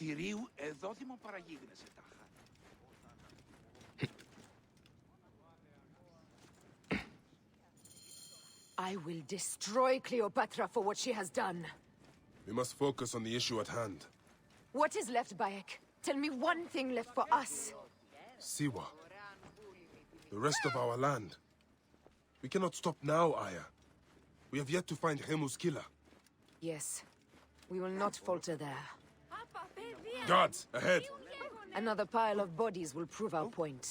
θηρίου εδώ δημοπαραγίγνεσαι τάχα. I will destroy Cleopatra for what she has done. We must focus on the issue at hand. What is left, Bayek? Tell me one thing left for us. Siwa. The rest of our land. We cannot stop now, Aya. We have yet to find Hemu's killer. Yes. We will not falter there. Guards, ahead! Another pile of bodies will prove our point.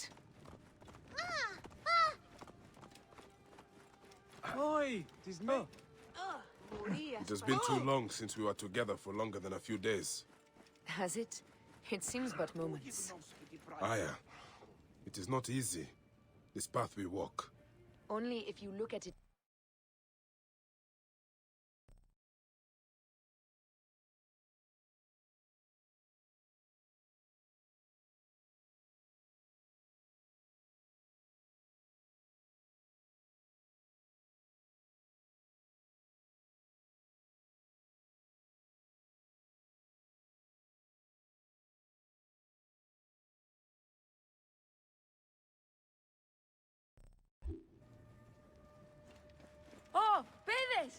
Oi, it is me. It has been too long since we were together for longer than a few days. Has it? It seems but moments. Aya, it is not easy, this path we walk. Only if you look at it. Ω, παιδες!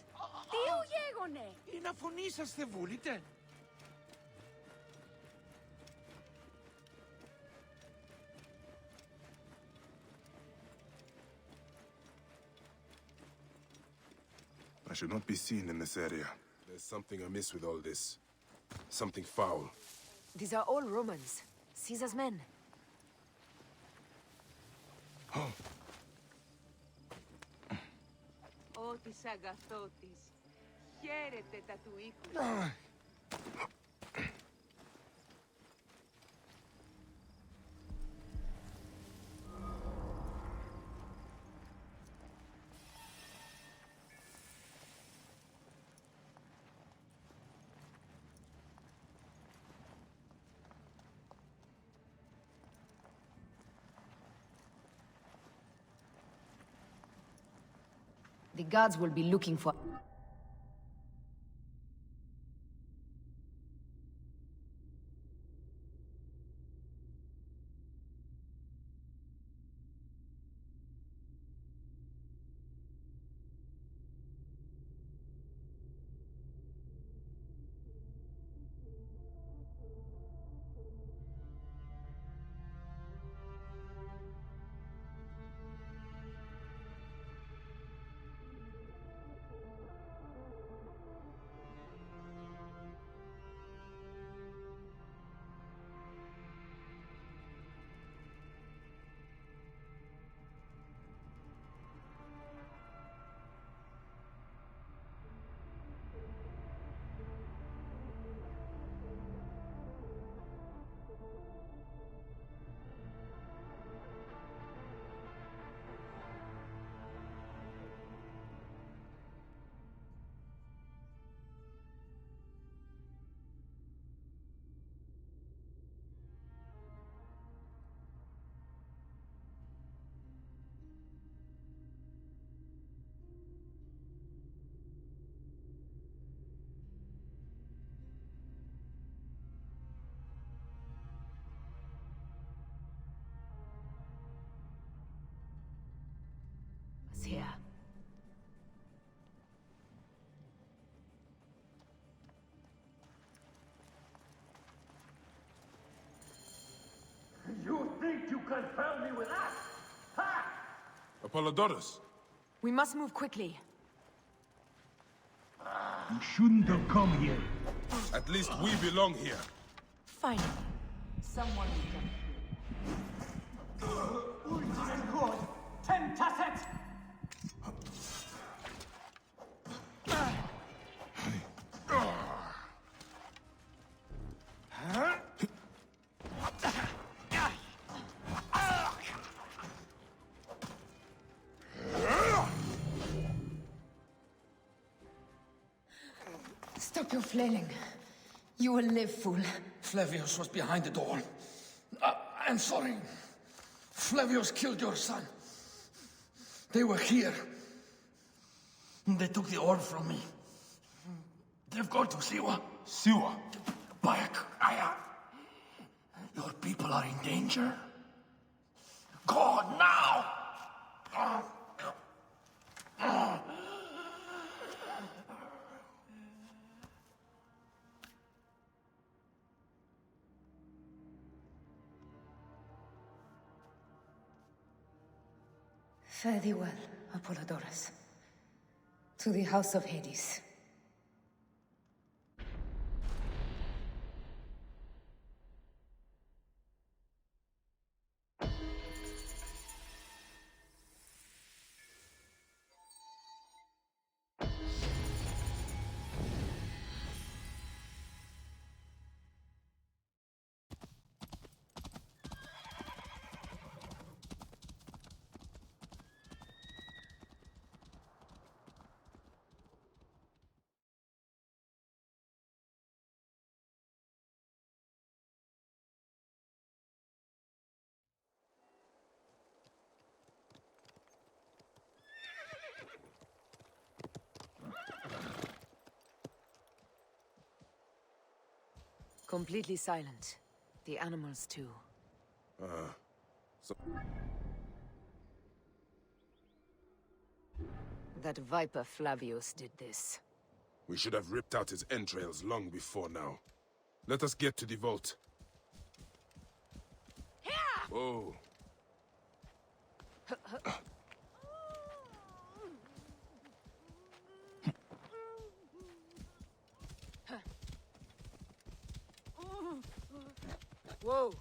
Τι γέγονε! Είναι αφωνή σας, θε βούλετε. I should not be seen in this area. There's something amiss with all this. Something foul. These are all Romans. Caesar's men. Oh, Ω της αγαθότης, χαίρετε τα του οίκου. The guards will be looking for... here. You think you can found me with that? Ha! Apollodorus! We must move quickly. You shouldn't have come here. At least we belong here. Finally, someone will come. Ultimate good! Tentacet! Stop your flailing. You will live, fool. Flavius was behind the door. I'm sorry. Flavius killed your son. They were here. They took the orb from me. They've gone to Siwa. Siwa! Bayek, Aya. Your people are in danger. Go now! Fare thee well, Apollodorus. To the House of Hades. Completely silent. The animals, too. That viper Flavius did this. We should have ripped out his entrails long before now. Let us get to the vault. Whoa. Whoa!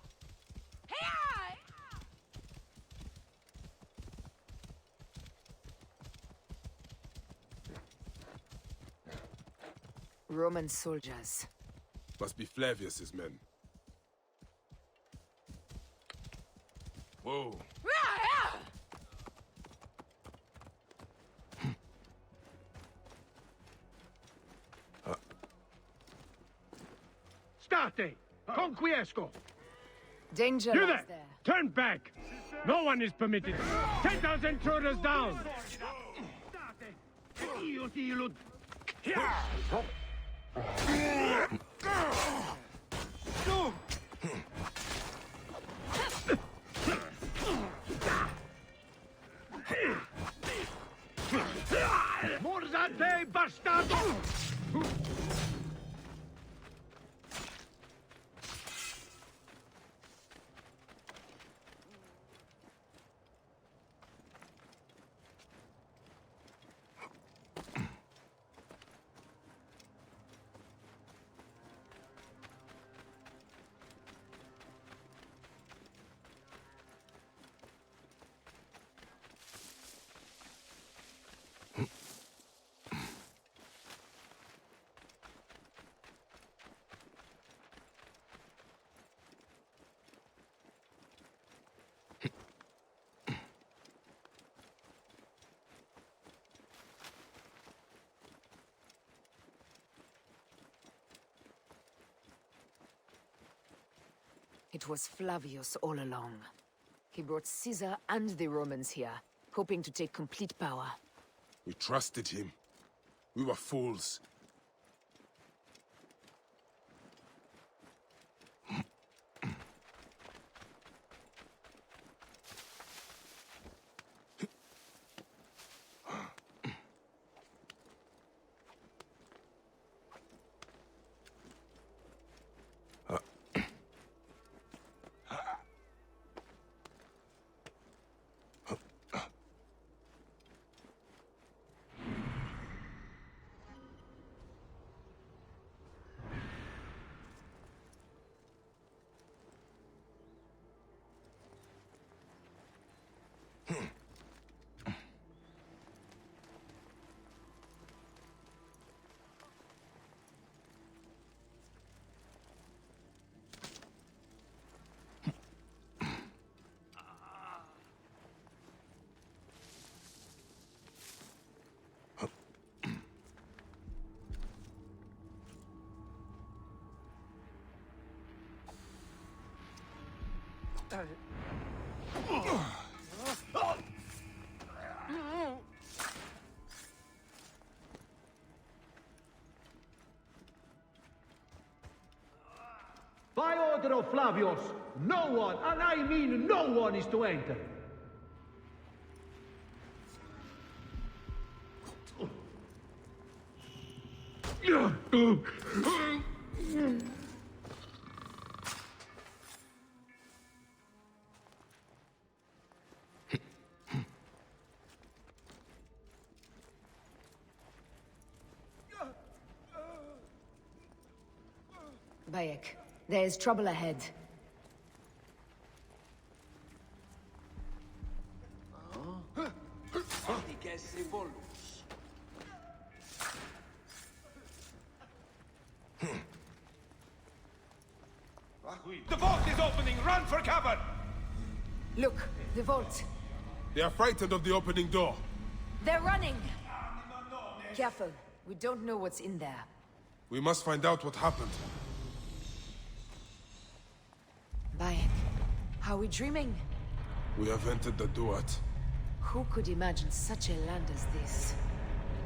Roman soldiers. Must be Flavius's men. Whoa. State! Conquiesco! Danger You lies there! there. Turn back! No one is permitted! Take those intruders down! State! Io ti illud... Morzate, bastardo! It was Flavius all along. He brought Caesar and the Romans here, hoping to take complete power. We trusted him. We were fools. By order of Flavius, no one, and I mean no one, is to enter. Bayek, there is trouble ahead. Atticus Revolvus. The vault is opening! Run for cover! Look, the vault. They are frightened of the opening door. They're running! Careful, we don't know what's in there. We must find out what happened. Bayek, are we dreaming? We have entered the Duat. Who could imagine such a land as this?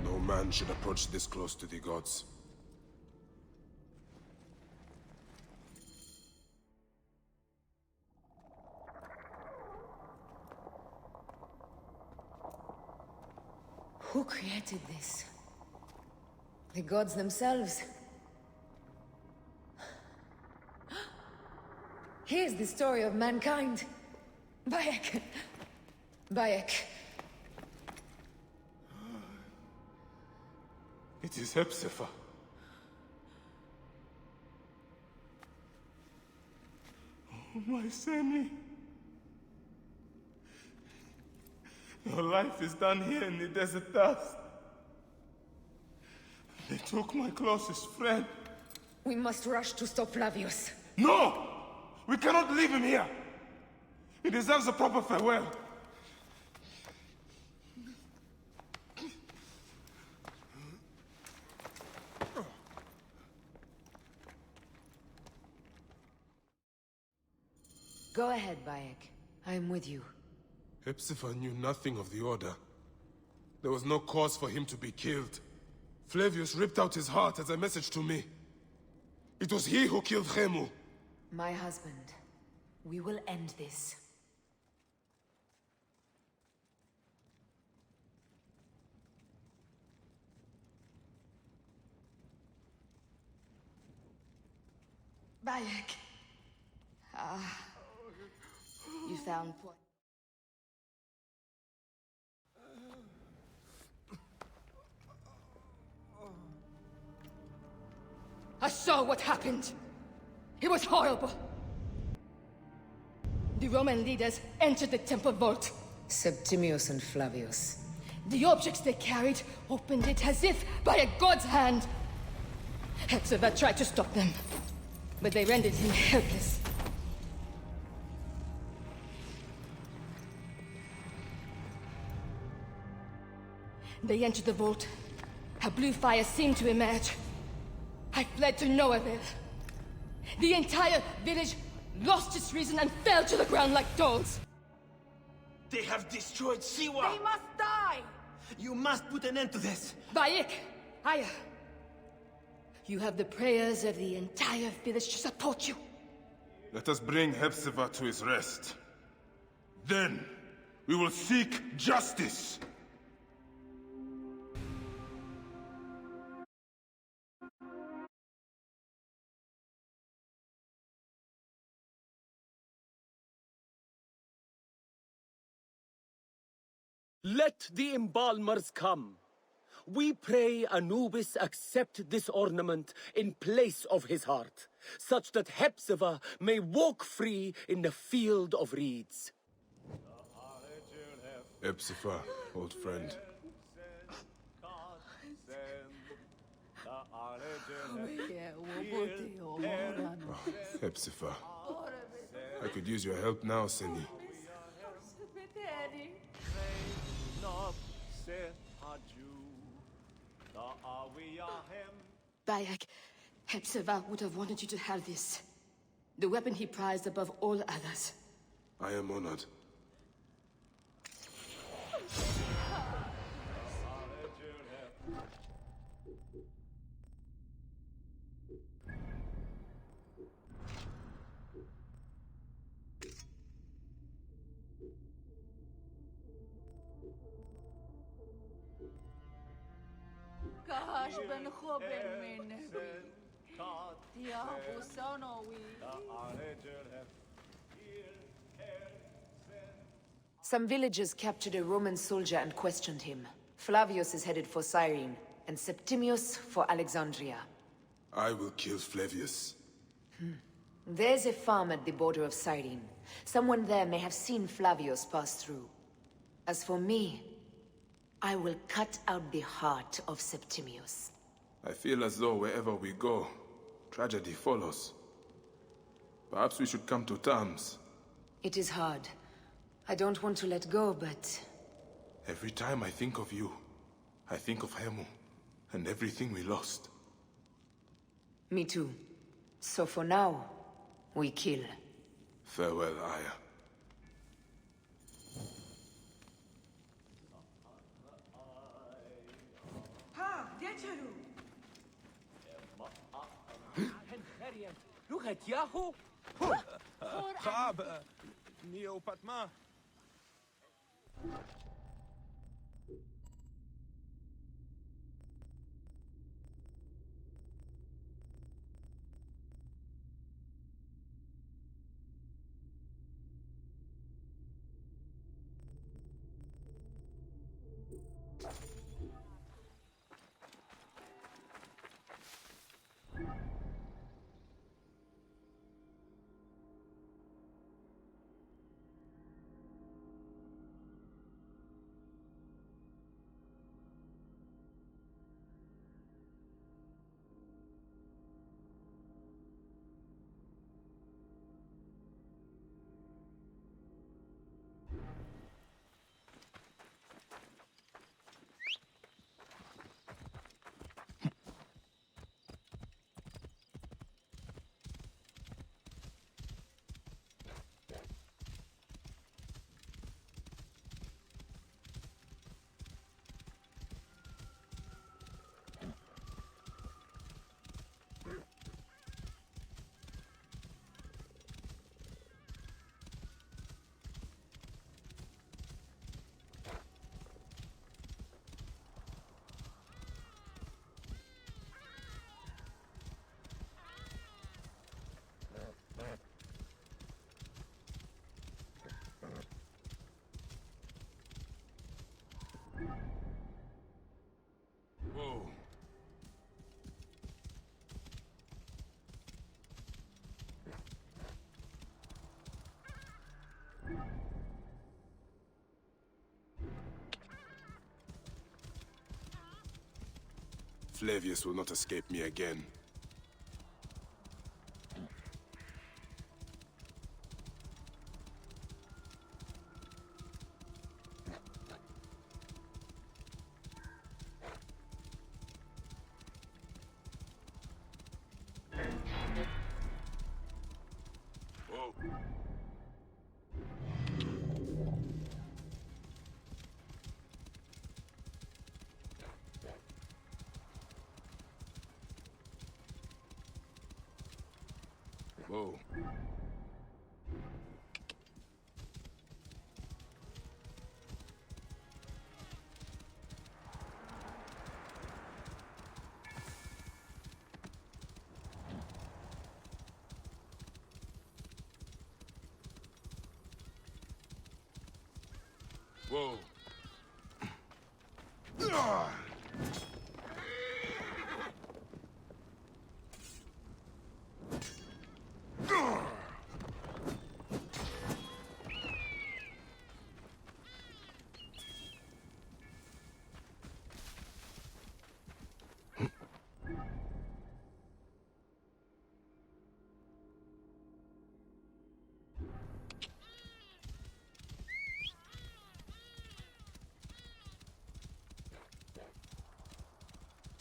No man should approach this close to the gods. Who created this? The gods themselves? Here's the story of mankind. Bayek. Bayek. It is Hepzibah. Oh, my Seni. Your life is done here in the desert dust. They took my closest friend. We must rush to stop Flavius. No! We cannot leave him here! He deserves a proper farewell. Go ahead, Bayek. I am with you. Hepzibah knew nothing of the Order. There was no cause for him to be killed. Flavius ripped out his heart as a message to me. It was he who killed Khemu. My husband. We will end this. Bayek. You found what? I saw what happened. It was horrible. The Roman leaders entered the temple vault. Septimius and Flavius. The objects they carried opened it as if by a god's hand. Hepzibah tried to stop them, but they rendered him helpless. They entered the vault. A blue fire seemed to emerge. I fled to no avail. The entire village lost its reason and fell to the ground like dogs. They have destroyed Siwa! They must die! You must put an end to this! Bayek, Aya, you have the prayers of the entire village to support you. Let us bring Hepzibah to his rest. Then, we will seek justice! Let the embalmers come. We pray Anubis accept this ornament in place of his heart, such that Hepzibah may walk free in the field of reeds. Hepzibah, old friend. Hepzibah. I could use your help now, Seni. Bayek, Hepzibah would have wanted you to have this. The weapon he prized above all others. I am honored. Ash ben Hoben Menevi. Tiabu Sonowi. Some villagers captured a Roman soldier and questioned him. Flavius is headed for Cyrene, and Septimius for Alexandria. I will kill Flavius. There's a farm at the border of Cyrene. Someone there may have seen Flavius pass through. As for me, I will cut out the heart of Septimius. I feel as though wherever we go, tragedy follows. Perhaps we should come to terms. It is hard. I don't want to let go, but... Every time I think of you, I think of Hemu, and everything we lost. Me too. So for now, we kill. Farewell, Aya. Ha, Decharu. Look at Yahoo! Khab, Neo Patma. Whoa. Flavius will not escape me again. Whoa. Whoa.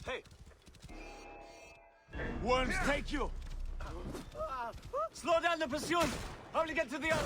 Hey! Worms take you! Slow down the pursuit! Only get to the other...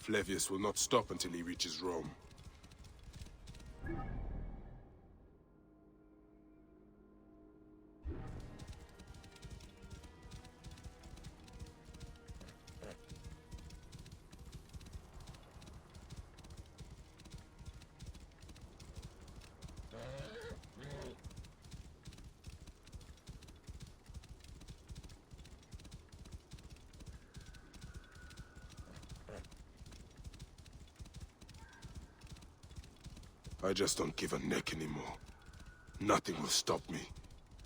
Flavius will not stop until he reaches Rome. I just don't give a neck anymore. Nothing will stop me.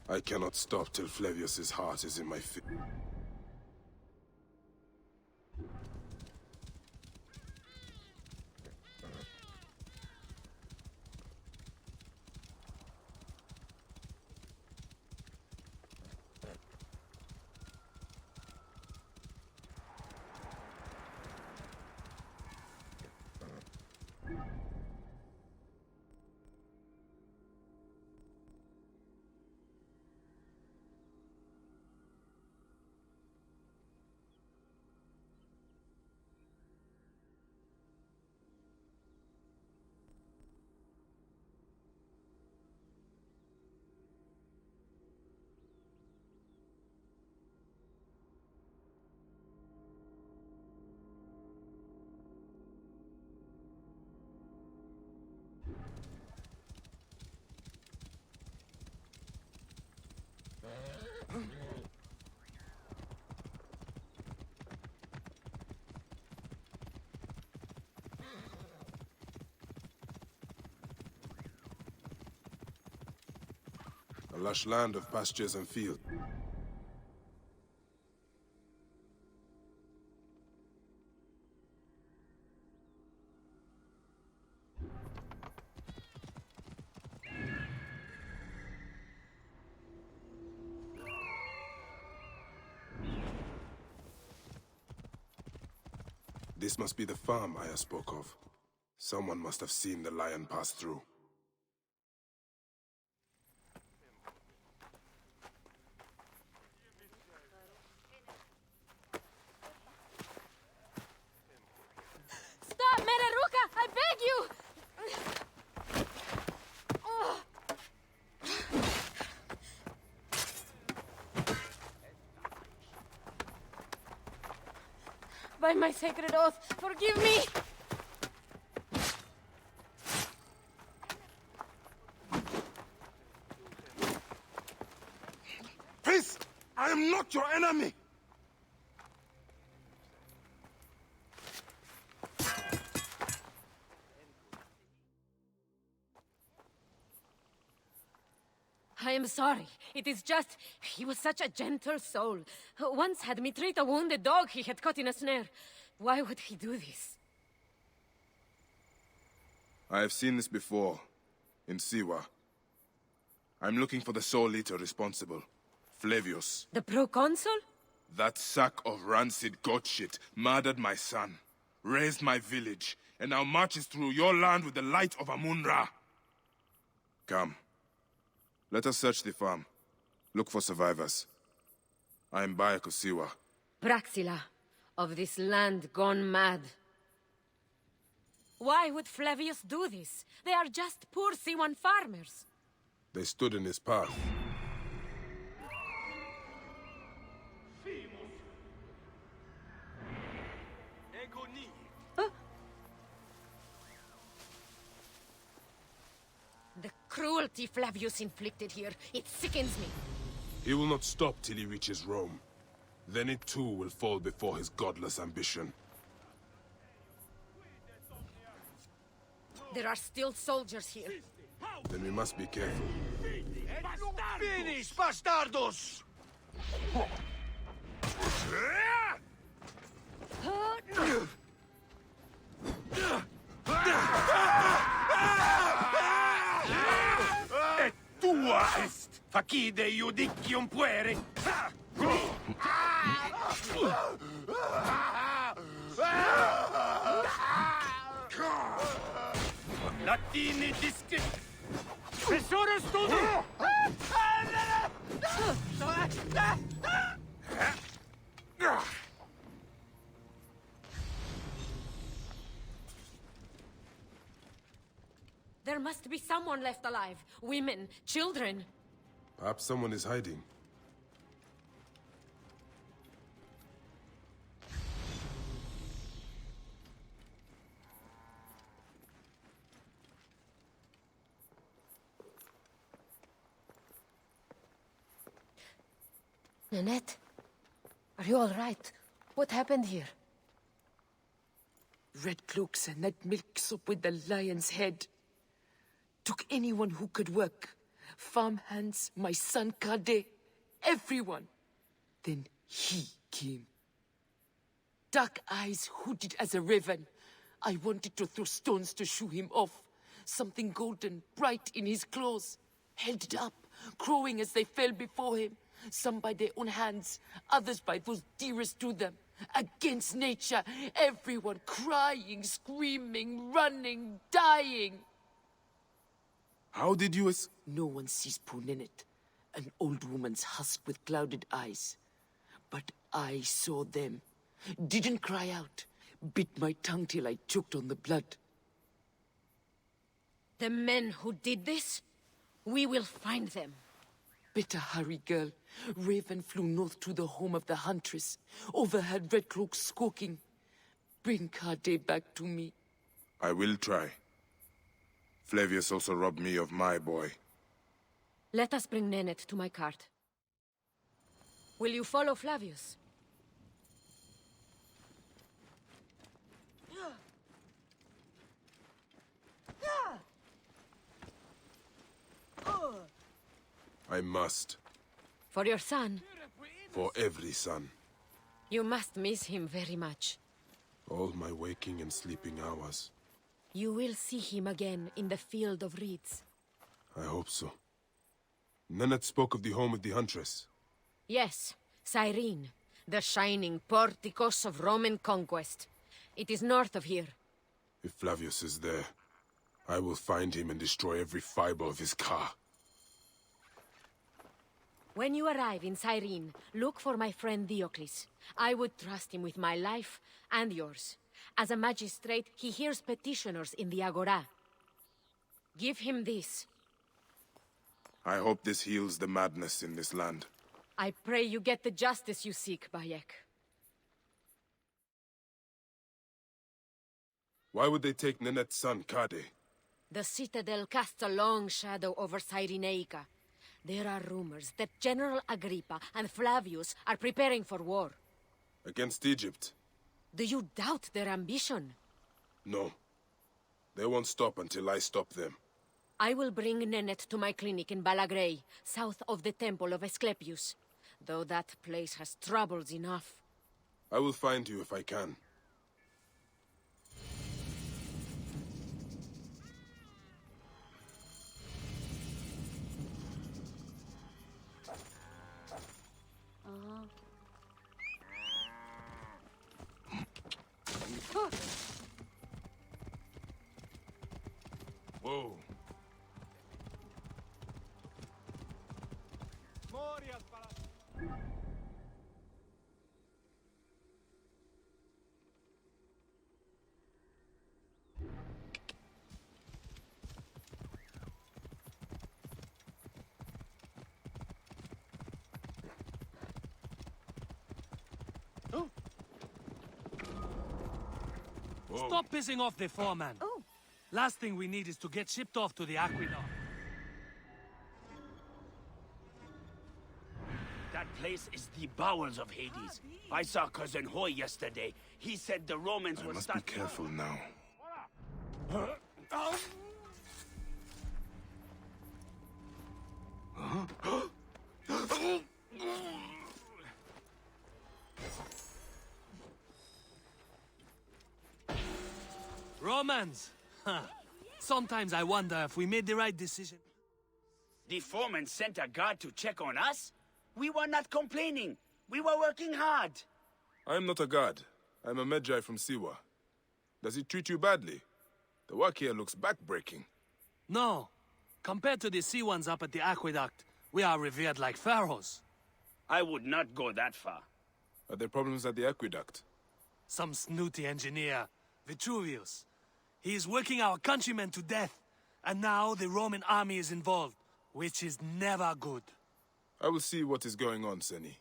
I cannot stop till Flavius's heart is in my feet. A lush land of pastures and fields. This must be the farm Aya spoke of. Someone must have seen the lion pass through. Stop, Mereruka! I beg you! By my sacred oath, forgive me! Peace! I am not your enemy! I am sorry. It is just... he was such a gentle soul. Once had me treat a wounded dog he had caught in a snare. Why would he do this? I have seen this before, in Siwa. I'm looking for the sole leader responsible, Flavius. The proconsul? That sack of rancid goat shit murdered my son, raised my village, and now marches through your land with the light of Amun-Ra. Come. Let us search the farm. Look for survivors. I am Bayek Siwa. Praxila, of this land gone mad. Why would Flavius do this? They are just poor Siwan farmers. They stood in his path. The cruelty Flavius inflicted here, it sickens me. He will not stop till he reaches Rome. Then it too will fall before his godless ambition. There are still soldiers here. Then we must be careful. Finish, bastardos! Et tua est, facide iudicium pueri. Latini disci... Professore Studi! There must be someone left alive. Women, children. Perhaps someone is hiding. Nanette, are you all right? What happened here? Red cloaks and that milk soup with the lion's head. Took anyone who could work. Farmhands, my son Kade, everyone. Then he came. Dark eyes hooded as a raven. I wanted to throw stones to shoo him off. Something golden, bright in his claws. Held it up, crowing as they fell before him. Some by their own hands, others by those dearest to them. Against nature, everyone crying, screaming, running, dying. How did you No one sees poor Ninette, an old woman's husk with clouded eyes. But I saw them. Didn't cry out. Bit my tongue till I choked on the blood. The men who did this? We will find them. Better hurry, girl. Raven flew north to the home of the huntress. Overheard Red Cloak squawking. Bring Kade back to me. I will try. Flavius also robbed me of my boy. Let us bring Nennet to my cart. Will you follow Flavius? I must. For your son? For every son. You must miss him very much. All my waking and sleeping hours. You will see him again in the Field of Reeds. I hope so. Nennet spoke of the home of the Huntress. Yes, Cyrene, the shining porticos of Roman conquest. It is north of here. If Flavius is there, I will find him and destroy every fiber of his car. When you arrive in Cyrene, look for my friend Diocles. I would trust him with my life and yours. As a magistrate, he hears petitioners in the Agora. Give him this. I hope this heals the madness in this land. I pray you get the justice you seek, Bayek. Why would they take Nenet's son, Kade? The Citadel casts a long shadow over Cyrenaica. There are rumors that General Agrippa and Flavius are preparing for war. Against Egypt? Do you doubt their ambition? No. They won't stop until I stop them. I will bring Nennet to my clinic in Balagrey, south of the Temple of Asclepius. Though that place has troubles enough. I will find you if I can. Whoa. Stop pissing off the foreman. Oh. Last thing we need is to get shipped off to the Aqueduct. That place is the bowels of Hades. I saw Cousin Hoy yesterday. He said the Romans I must be careful now. Romans! Huh. Sometimes I wonder if we made the right decision. The foreman sent a guard to check on us? We were not complaining. We were working hard. I am not a god. I am a Medjay from Siwa. Does he treat you badly? The work here looks backbreaking. No. Compared to the sea ones up at the Aqueduct, we are revered like pharaohs. I would not go that far. Are there problems at the Aqueduct? Some snooty engineer, Vitruvius. He is working our countrymen to death. And now the Roman army is involved, which is never good. I will see what is going on, Seni.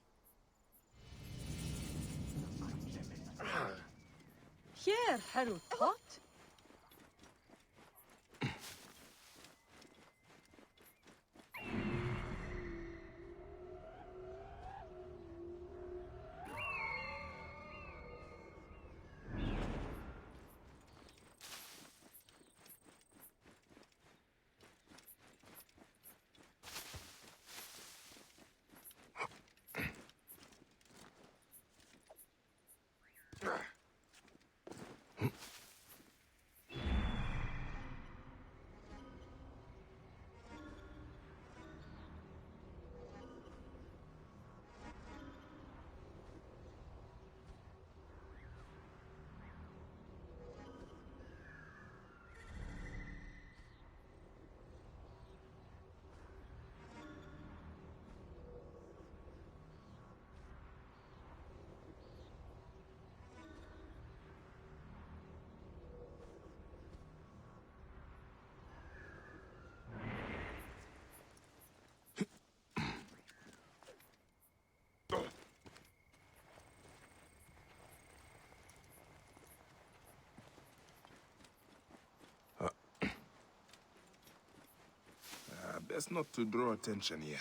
Here, Harutot. Best not to draw attention here.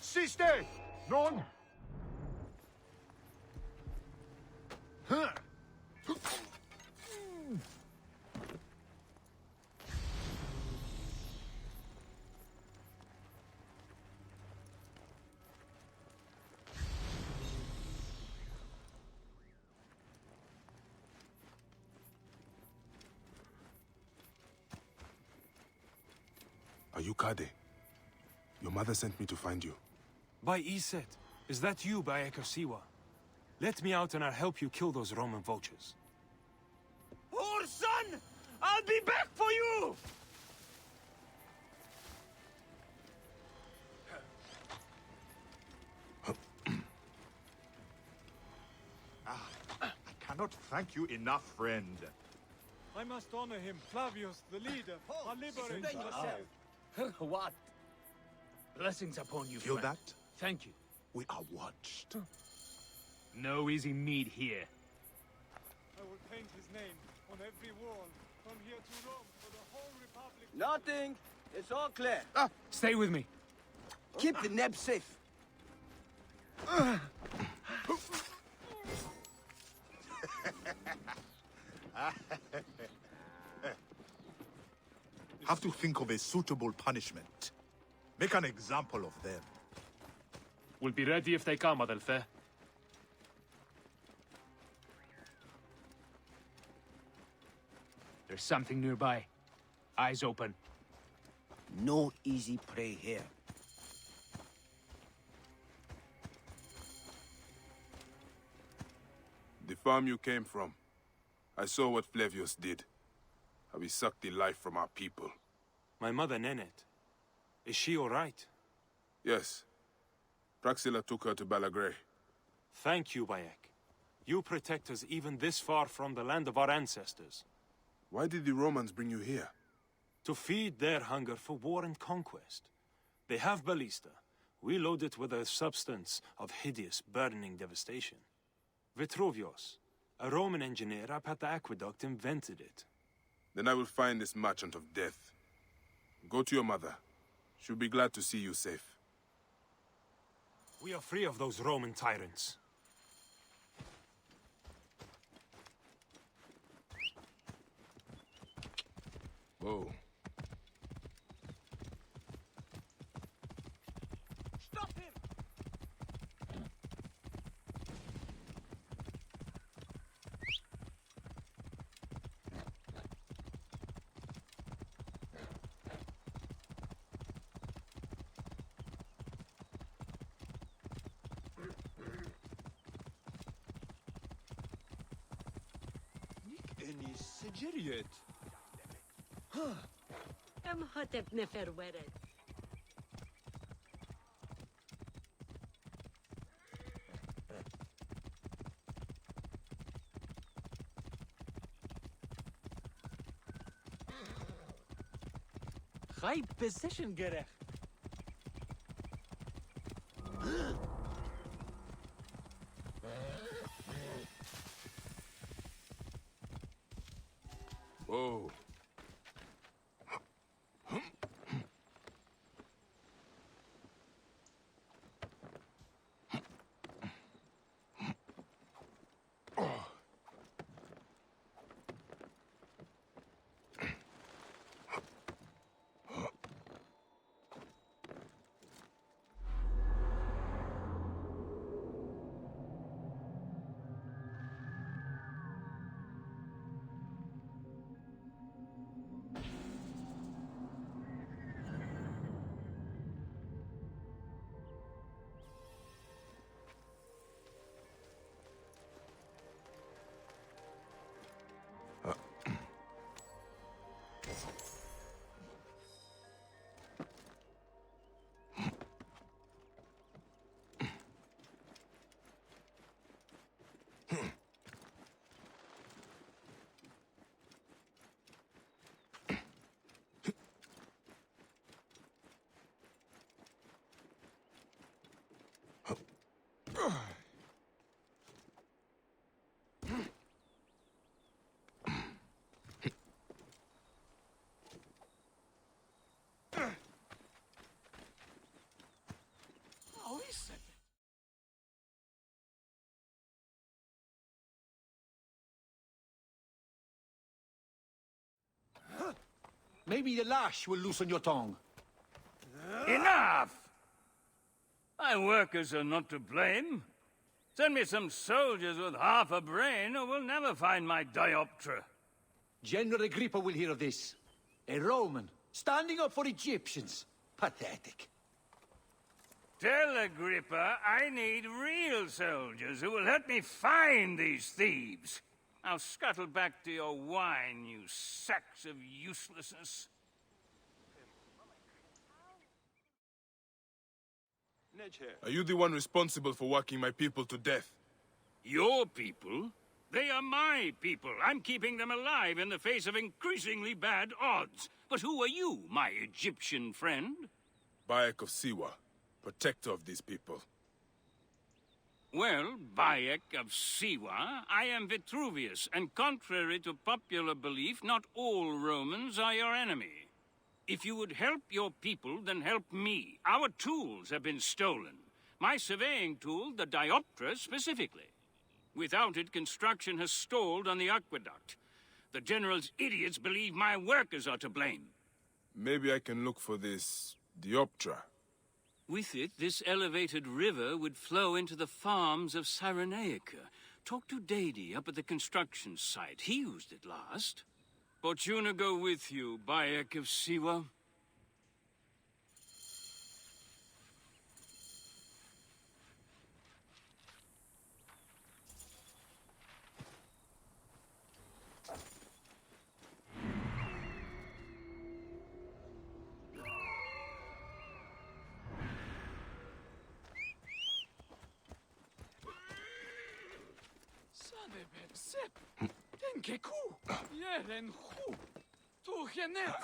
Siste! Non! Are you Kade? Your mother sent me to find you. By Iset, is that you, Bayek of Siwa? Let me out and I'll help you kill those Roman vultures. Poor son! I'll be back for you! I cannot thank you enough, friend. I must honor him, Flavius, the leader, our liberator. What? Blessings upon you, Feel friend. that? Thank you. We are watched. No easy meat here. I will paint his name on every wall, from here to Rome, for the whole Republic. Nothing. It's all clear. Stay with me. Keep the Neb safe. Have to think of a suitable punishment. Make an example of them. We'll be ready if they come, Adelphe. There's something nearby. Eyes open. No easy prey here. The farm you came from. I saw what Flavius did. How he sucked the life from our people. My mother, Nenet. Is she all right? Yes. Praxilla took her to Balagrae. Thank you, Bayek. You protect us even this far from the land of our ancestors. Why did the Romans bring you here? To feed their hunger for war and conquest. They have ballista. We load it with a substance of hideous, burning devastation. Vitruvius, a Roman engineer up at the aqueduct, invented it. Then I will find this merchant of death. Go to your mother. She'll be glad to see you safe. We are free of those Roman tyrants. Whoa. Stop him! Sejiriet. Emhotep nefer wered. High position gerecht. Whoa. Maybe the lash will loosen your tongue. Enough! My workers are not to blame. Send me some soldiers with half a brain, or we'll never find my dioptra. General Agrippa will hear of this. A Roman, standing up for Egyptians. Pathetic. Tell Agrippa I need real soldiers who will help me find these thieves. Now scuttle back to your wine, you sacks of uselessness. Are you the one responsible for working my people to death? Your people? They are my people. I'm keeping them alive in the face of increasingly bad odds. But who are you, my Egyptian friend? Bayek of Siwa, protector of these people. Well, Bayek of Siwa, I am Vitruvius, and contrary to popular belief, not all Romans are your enemy. If you would help your people, then help me. Our tools have been stolen. My surveying tool, the dioptra, specifically. Without it, construction has stalled on the aqueduct. The General's idiots believe my workers are to blame. Maybe I can look for this dioptra. With it, this elevated river would flow into the farms of Cyrenaica. Talk to Dadi up at the construction site. He used it last. Fortuna go with you, Bayek of Siwa. Sep, Tenkeku, Yeren Hu, Tuchenet.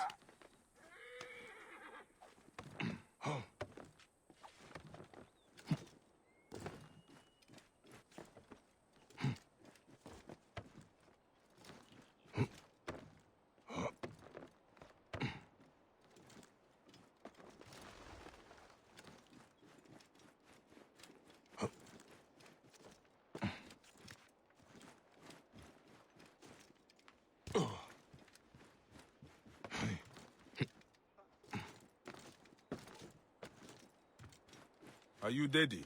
Are you Daddy?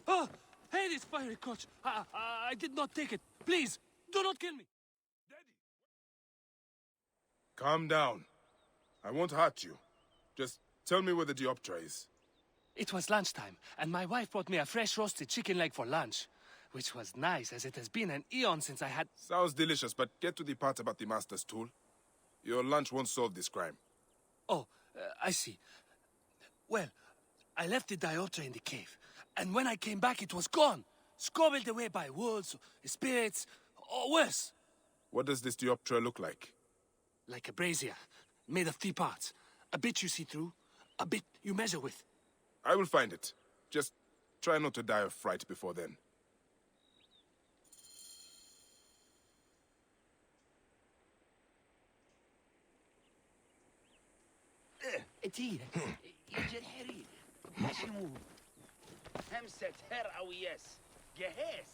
Oh, hey, this fiery coach. I did not take it. Please, do not kill me. Calm down. I won't hurt you. Just tell me where the Dioptra is. It was lunchtime, and my wife brought me a fresh roasted chicken leg for lunch, which was nice, as it has been an eon since I had... Sounds delicious, but get to the part about the Master's tool. Your lunch won't solve this crime. Oh, I see. Well, I left the Dioptra in the cave, and when I came back it was gone, scobbled away by wolves, spirits, or worse. What does this Dioptra look like? Like a brazier, made of 3 parts. A bit you see through, a bit you measure with. I will find it. Just try not to die of fright before then. اتيه يجي الحرير مشموم همسة هرعوياس جهاز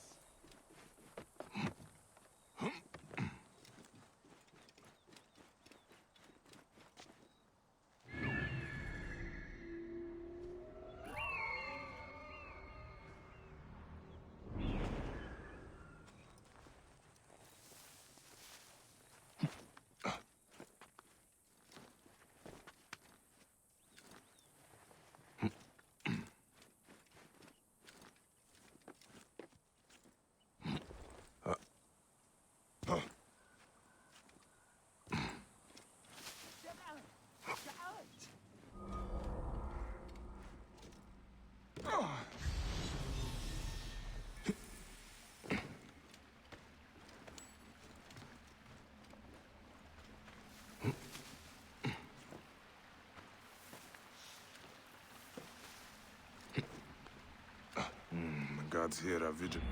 The guards here are vigilant.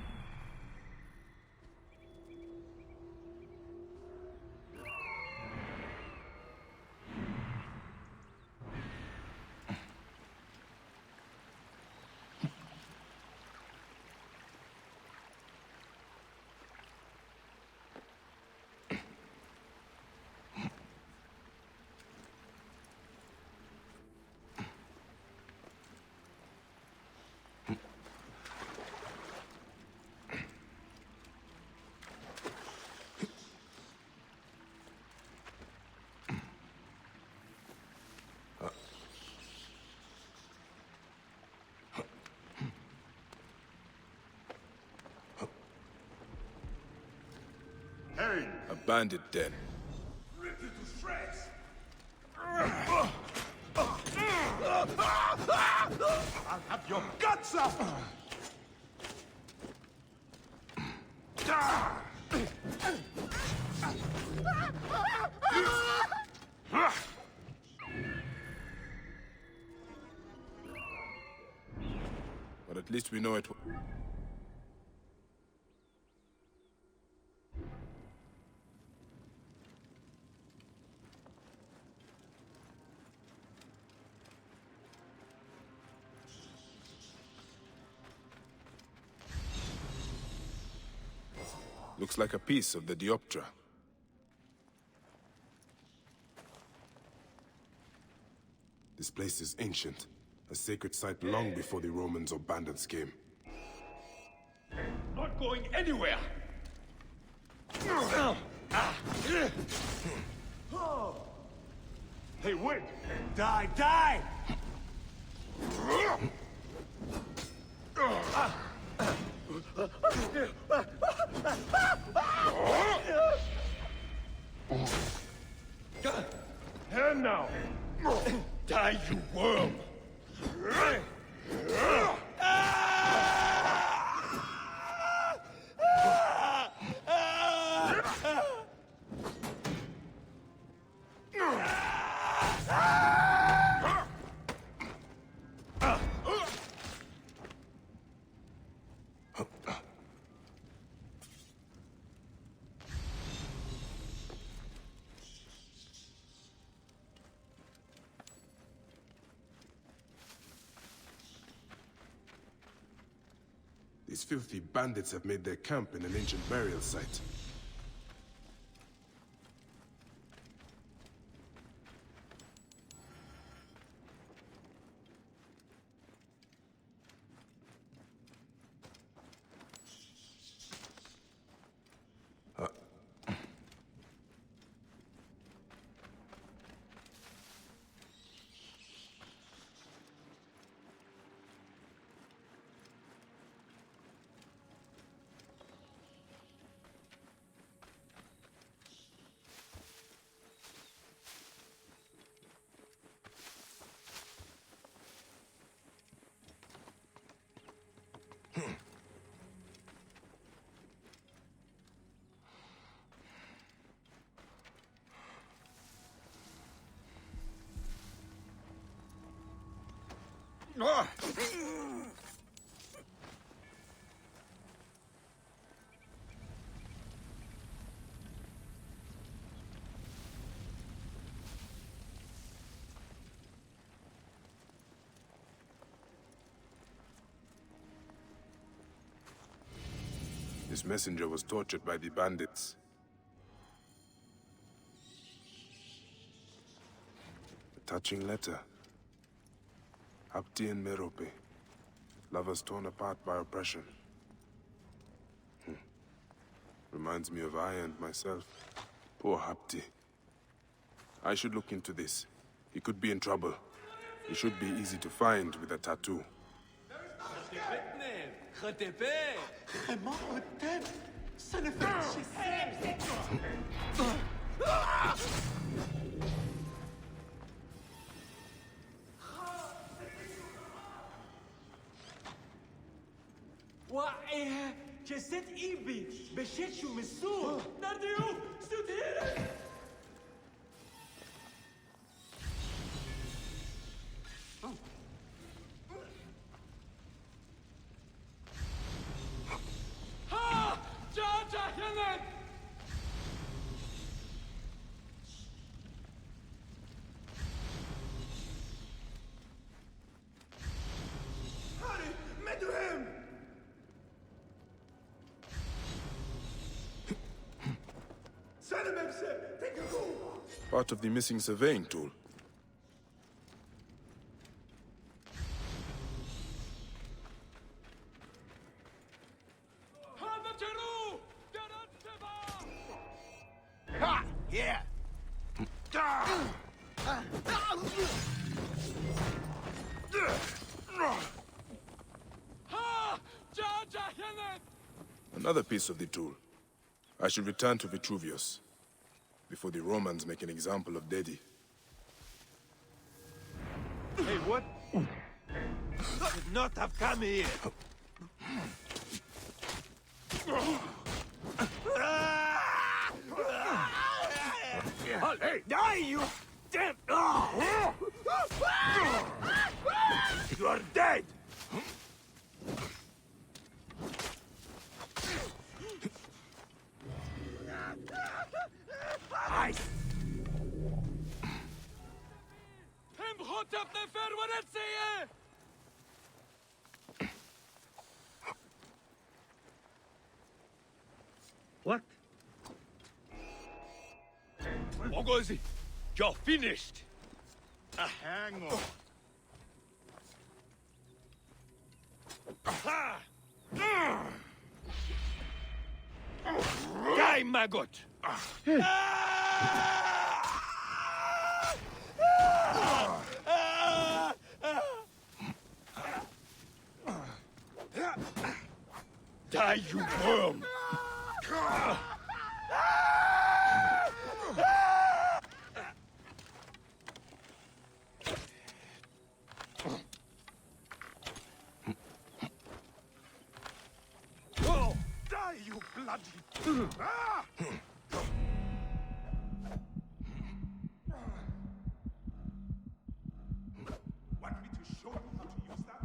Hey! A bandit den. Rip you to shreds! I'll have your guts up! But at least we know it. Looks like a piece of the Dioptra. This place is ancient, a sacred site long before the Romans or bandits came. Not going anywhere! Hey, wait! Die, die! Here now! Die, you worm! These filthy bandits have made their camp in an ancient burial site. This messenger was tortured by the bandits. A touching letter. Hapti and Merope, lovers torn apart by oppression. Reminds me of I and myself. Poor Hapti. I should look into this. He could be in trouble. He should be easy to find with a tattoo. وايه جسد ايبي بشيتشو من السوق ناديو ستيري ها جاجا هنا هاري مدوهم Part of the missing surveying tool. Ha! Here! Another piece of the tool. I should return to Vitruvius before the Romans make an example of Dedi. Hey, what? Should not have come here. Hey, die, you damn! You are dead! Ice! What? Ogozi, you're finished! Hang on. Die, maggot! Die, you worm! Oh, die, you bloody... Want me to show you how to use that?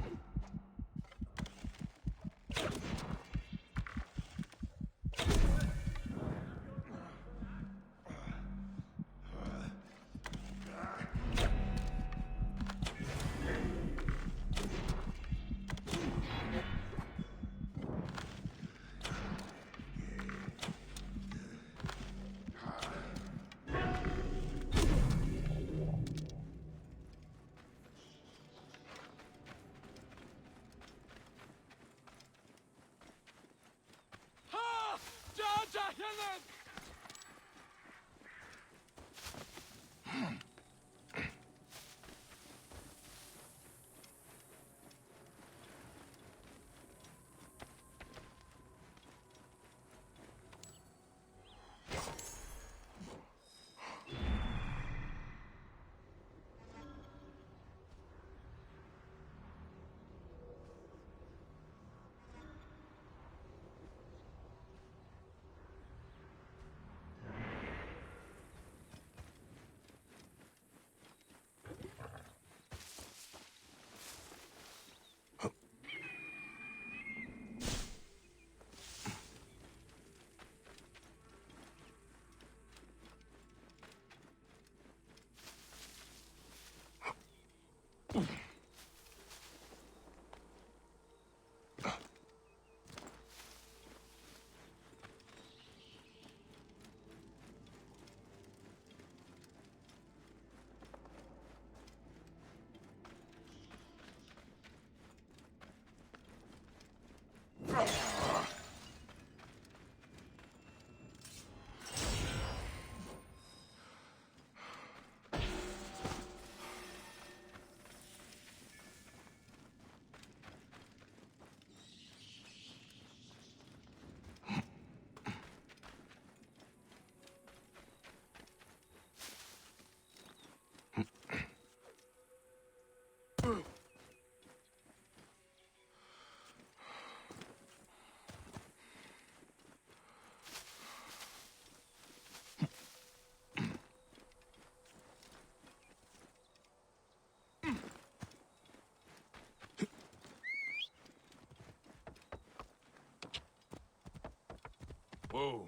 Whoa.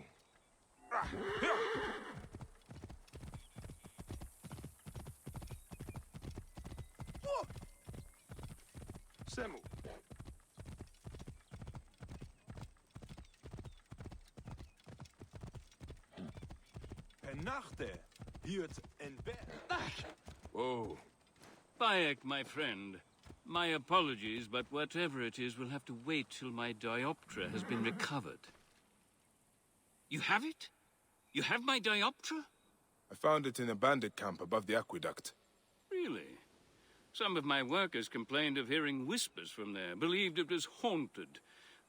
Semu. Nachte, Hirt and Bear. Whoa. Bayek, my friend. My apologies, but whatever it is will have to wait till my dioptra has been recovered. You have it? You have my dioptra? I found it in a bandit camp above the aqueduct. Really? Some of my workers complained of hearing whispers from there, believed it was haunted.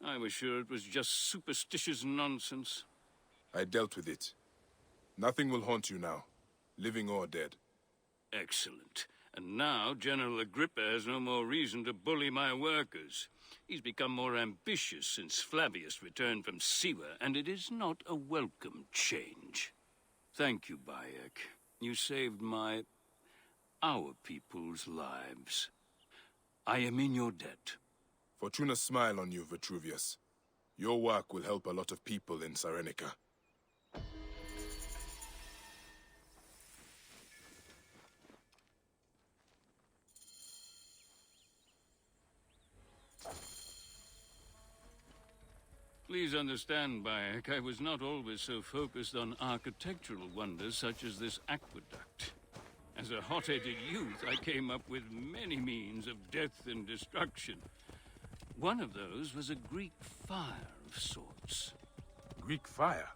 I was sure it was just superstitious nonsense. I dealt with it. Nothing will haunt you now, living or dead. Excellent. And now General Agrippa has no more reason to bully my workers. He's become more ambitious since Flavius returned from Siwa, and it is not a welcome change. Thank you, Bayek. You saved our people's lives. I am in your debt. Fortuna smile on you, Vitruvius. Your work will help a lot of people in Cyrenica. Please understand, Bayek, I was not always so focused on architectural wonders such as this aqueduct. As a hot-headed youth, I came up with many means of death and destruction. One of those was a Greek fire of sorts. Greek fire?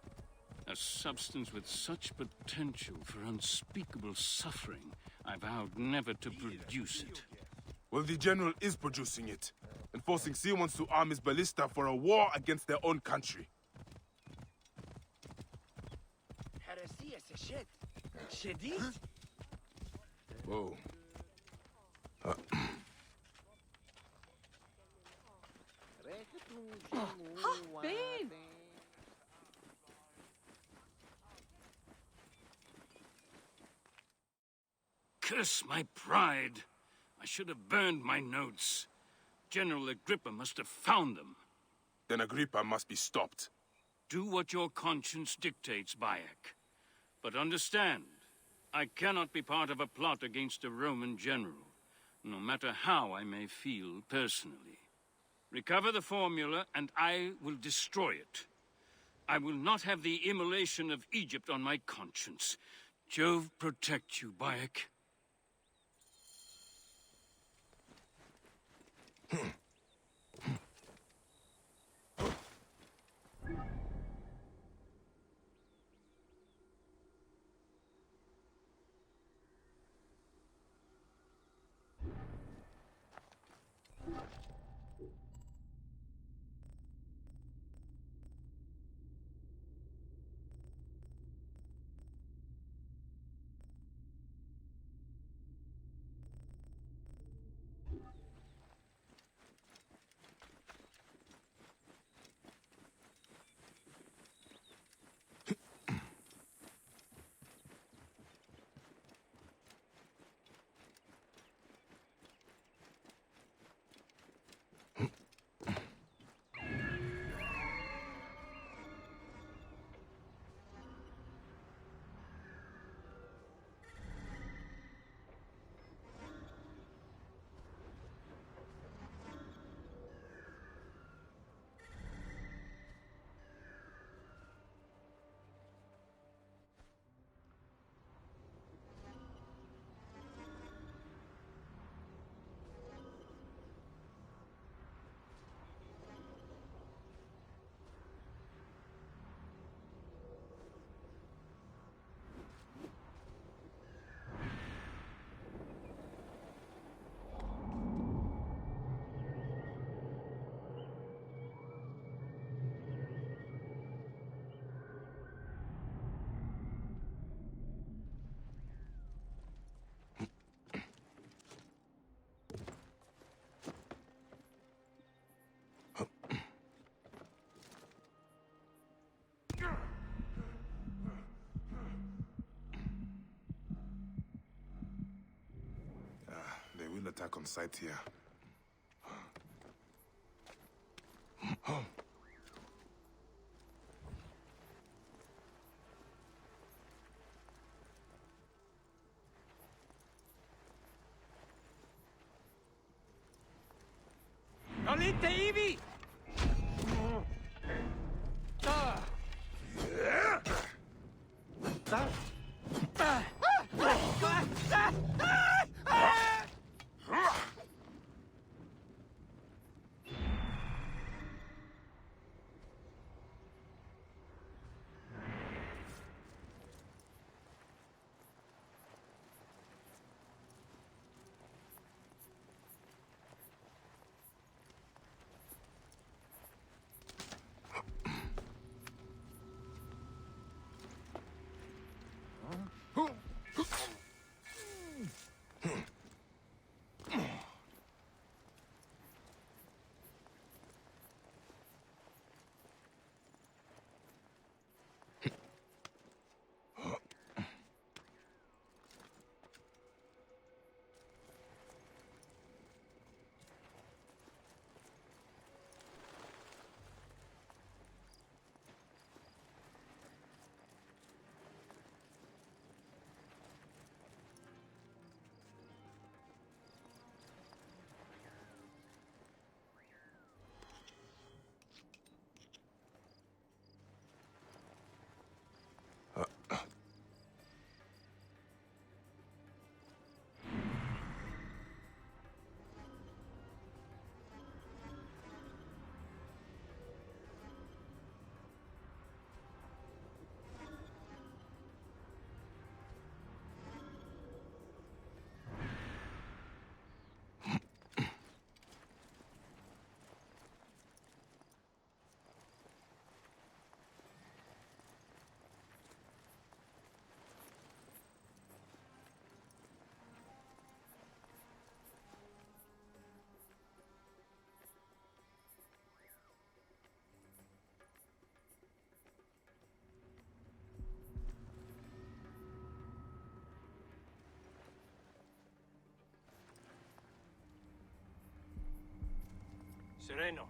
A substance with such potential for unspeakable suffering, I vowed never to produce it. Well, the General is producing it, and forcing Siwans to arm his ballista for a war against their own country. Whoa. Ben! Curse my pride! I should have burned my notes. General Agrippa must have found them. Then Agrippa must be stopped. Do what your conscience dictates, Bayek. But understand, I cannot be part of a plot against a Roman general, no matter how I may feel personally. Recover the formula, and I will destroy it. I will not have the immolation of Egypt on my conscience. Jove protect you, Bayek. attack on sight here. Nolite Evie! Sereno.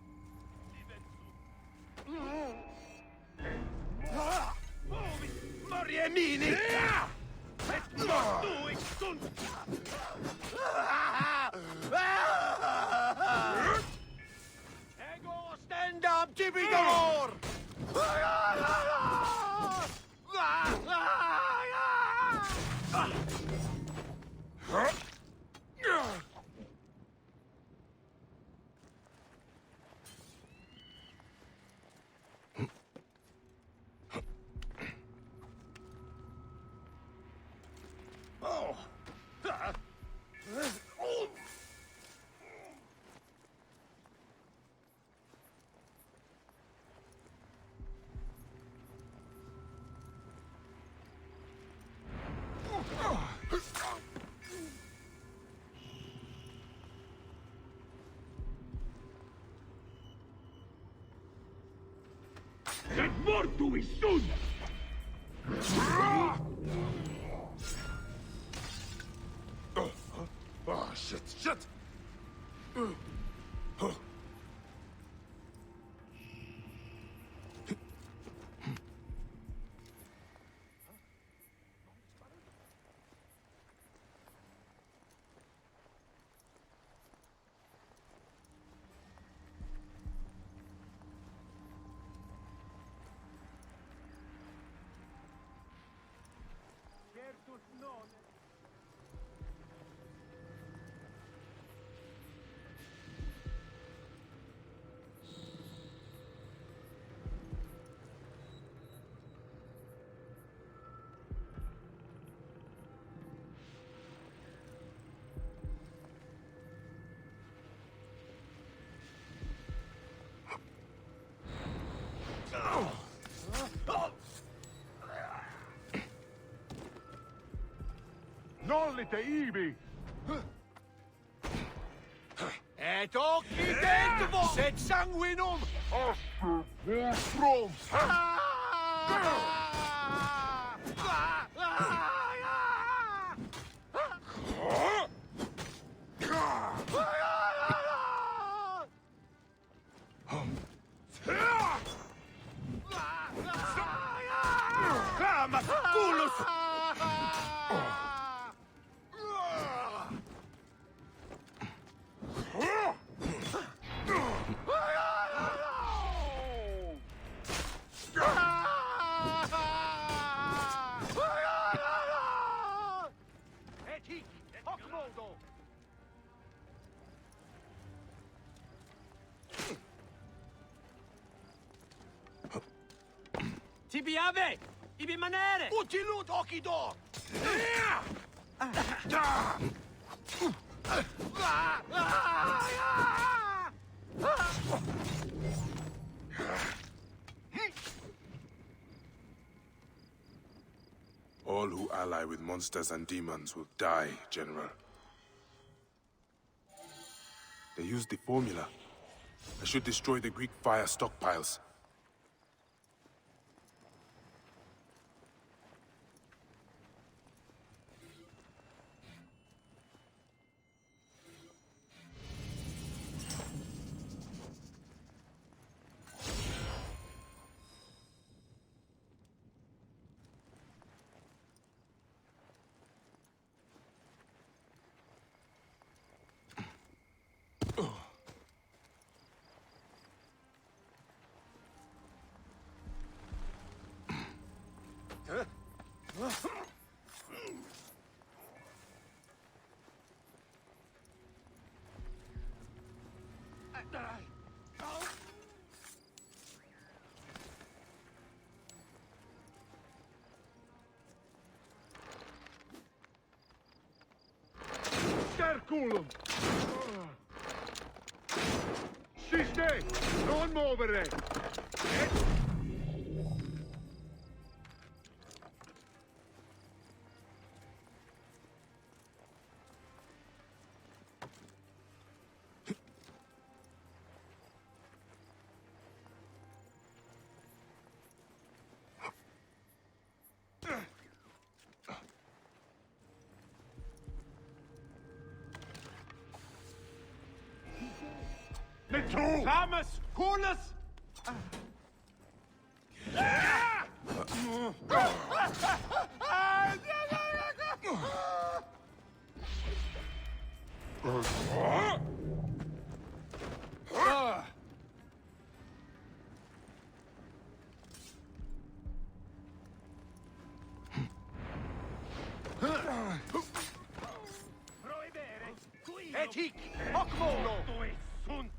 Moriemini! Ego, stand up, Tibidor! Et mortui sunt! Oh, shit! Certus non. Nollite ibi! Et occhi detvo! Sed sanguinum! Prom! Tibi ave! Ibi manere! Tutti lut, occhi d'or! All who ally with monsters and demons will die, General. They used the formula. I should destroy the Greek fire stockpiles. Sterculum! Si stai! Non muovere! Thomas! Coolness! Etik! Hoc modo! Sunt!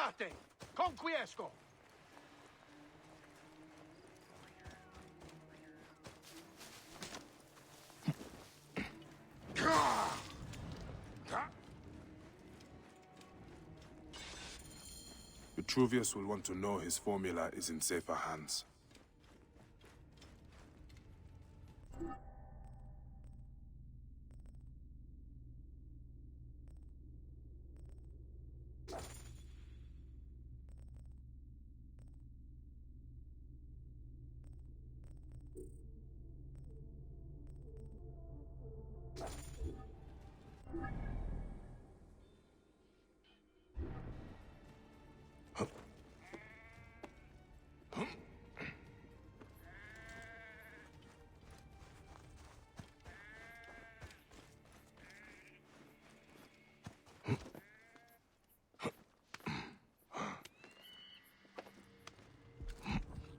Aspettate! Conquiesco! Vitruvius will want to know his formula is in safer hands.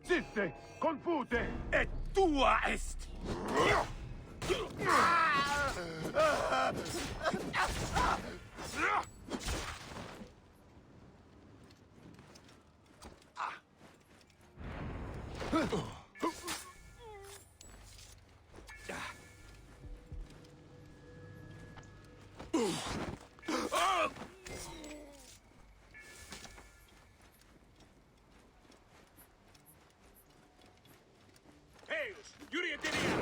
Zitte! Confute! Et tua est! Heus! Jurietenia!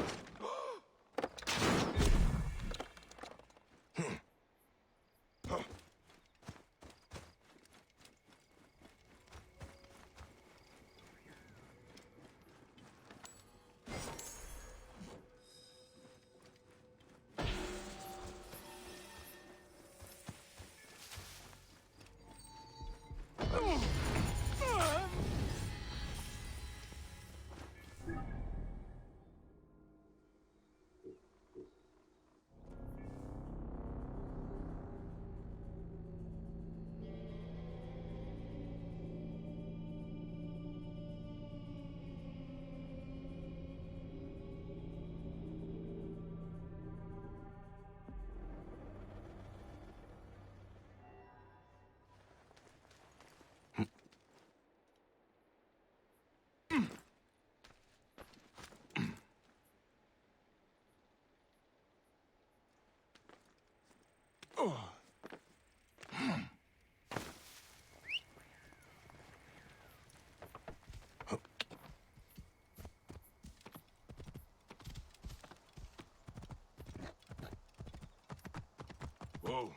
Whoa.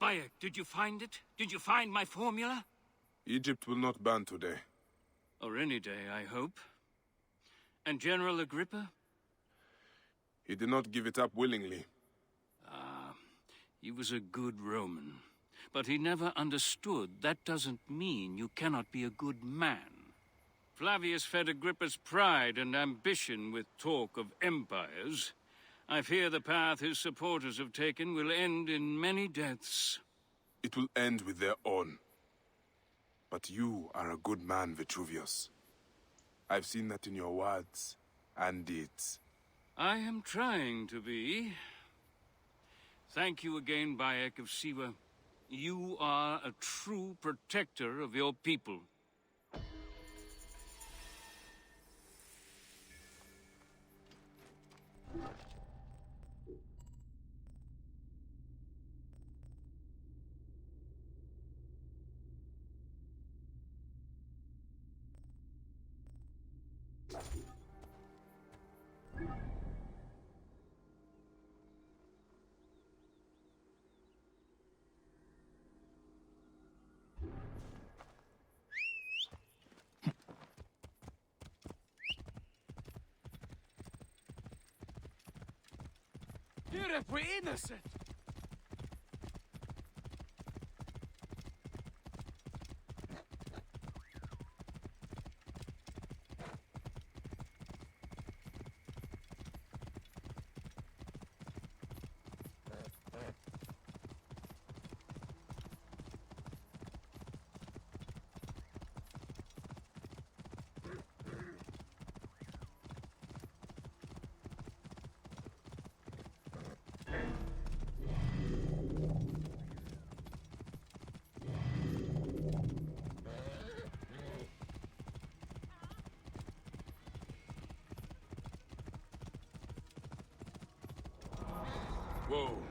Bayek, did you find it? Did you find my formula? Egypt will not ban today. Or any day, I hope. And General Agrippa? He did not give it up willingly. Ah, he was a good Roman. But he never understood that doesn't mean you cannot be a good man. Flavius fed Agrippa's pride and ambition with talk of empires. I fear the path his supporters have taken will end in many deaths. It will end with their own. But you are a good man, Vitruvius. I've seen that in your words and deeds. I am trying to be. Thank you again, Bayek of Siwa. You are a true protector of your people. Here we're innocent! Whoa.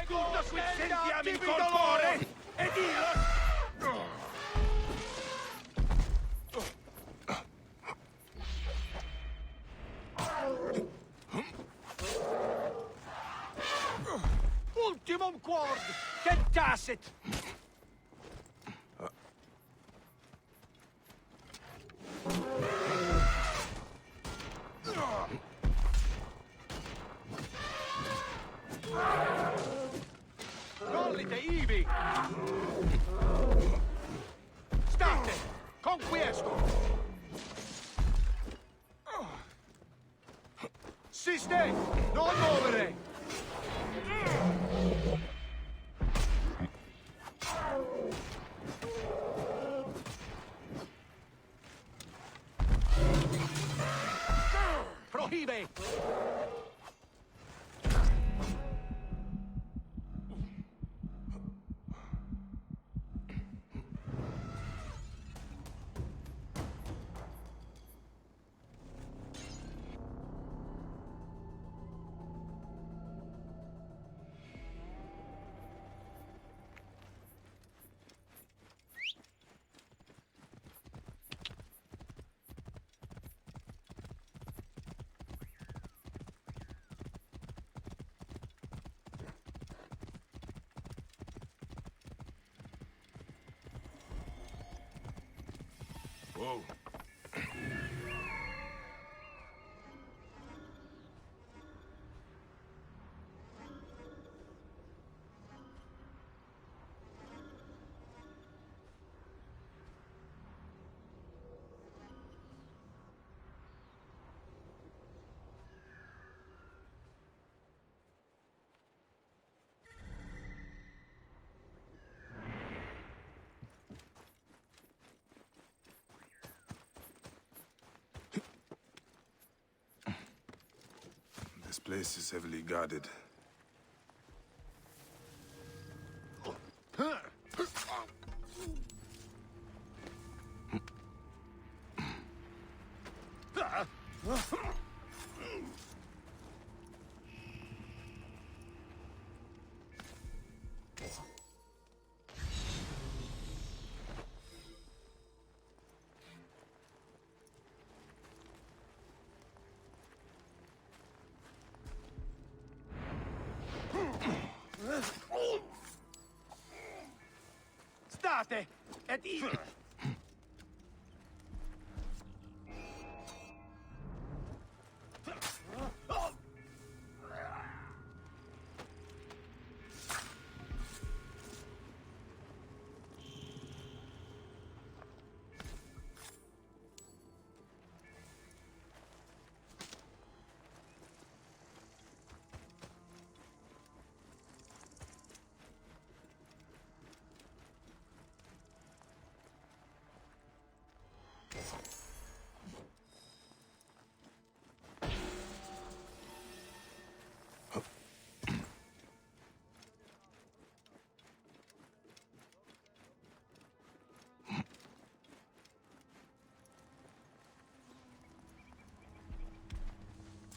Tutto qui sentiamo in colore! E dillo! Ultimum quad! Che tacit! Collite, Ivi! State! Conquiesco! Siste! Non muovere! Prohibe! Whoa. This place is heavily guarded. State! Ed io...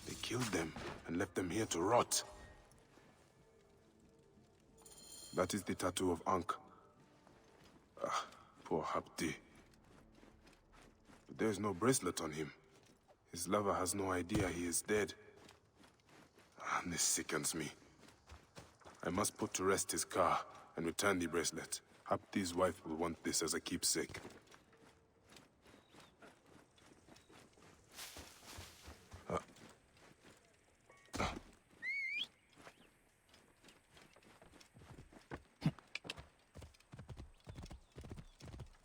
They killed them and left them here to rot. That is the tattoo of Ankh. Ah, poor Hapti. But there is no bracelet on him. His lover has no idea he is dead. And this sickens me. I must put to rest his car and return the bracelet. Hapti's wife will want this as a keepsake.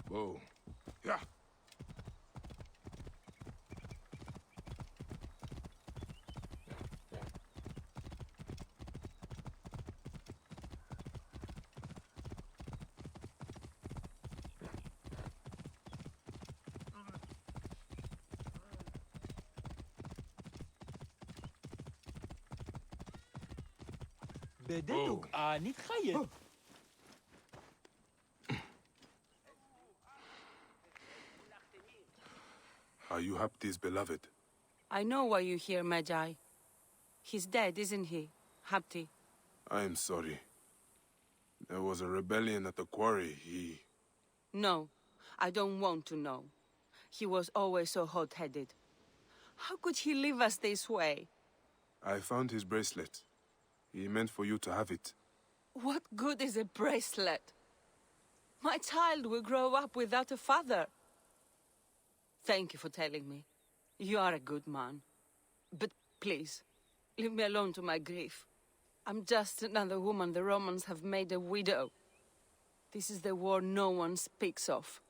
Whoa. Yeah. بدتك نتخيل. Are you Hapti's beloved? I know why you're here, Magi. He's dead, isn't he, Hapti? I am sorry. There was a rebellion at the quarry. No, I don't want to know. He was always so hot-headed. How could he leave us this way? I found his bracelet. He meant for you to have it. What good is a bracelet? My child will grow up without a father. Thank you for telling me. You are a good man. But please, leave me alone to my grief. I'm just another woman the Romans have made a widow. This is the war no one speaks of.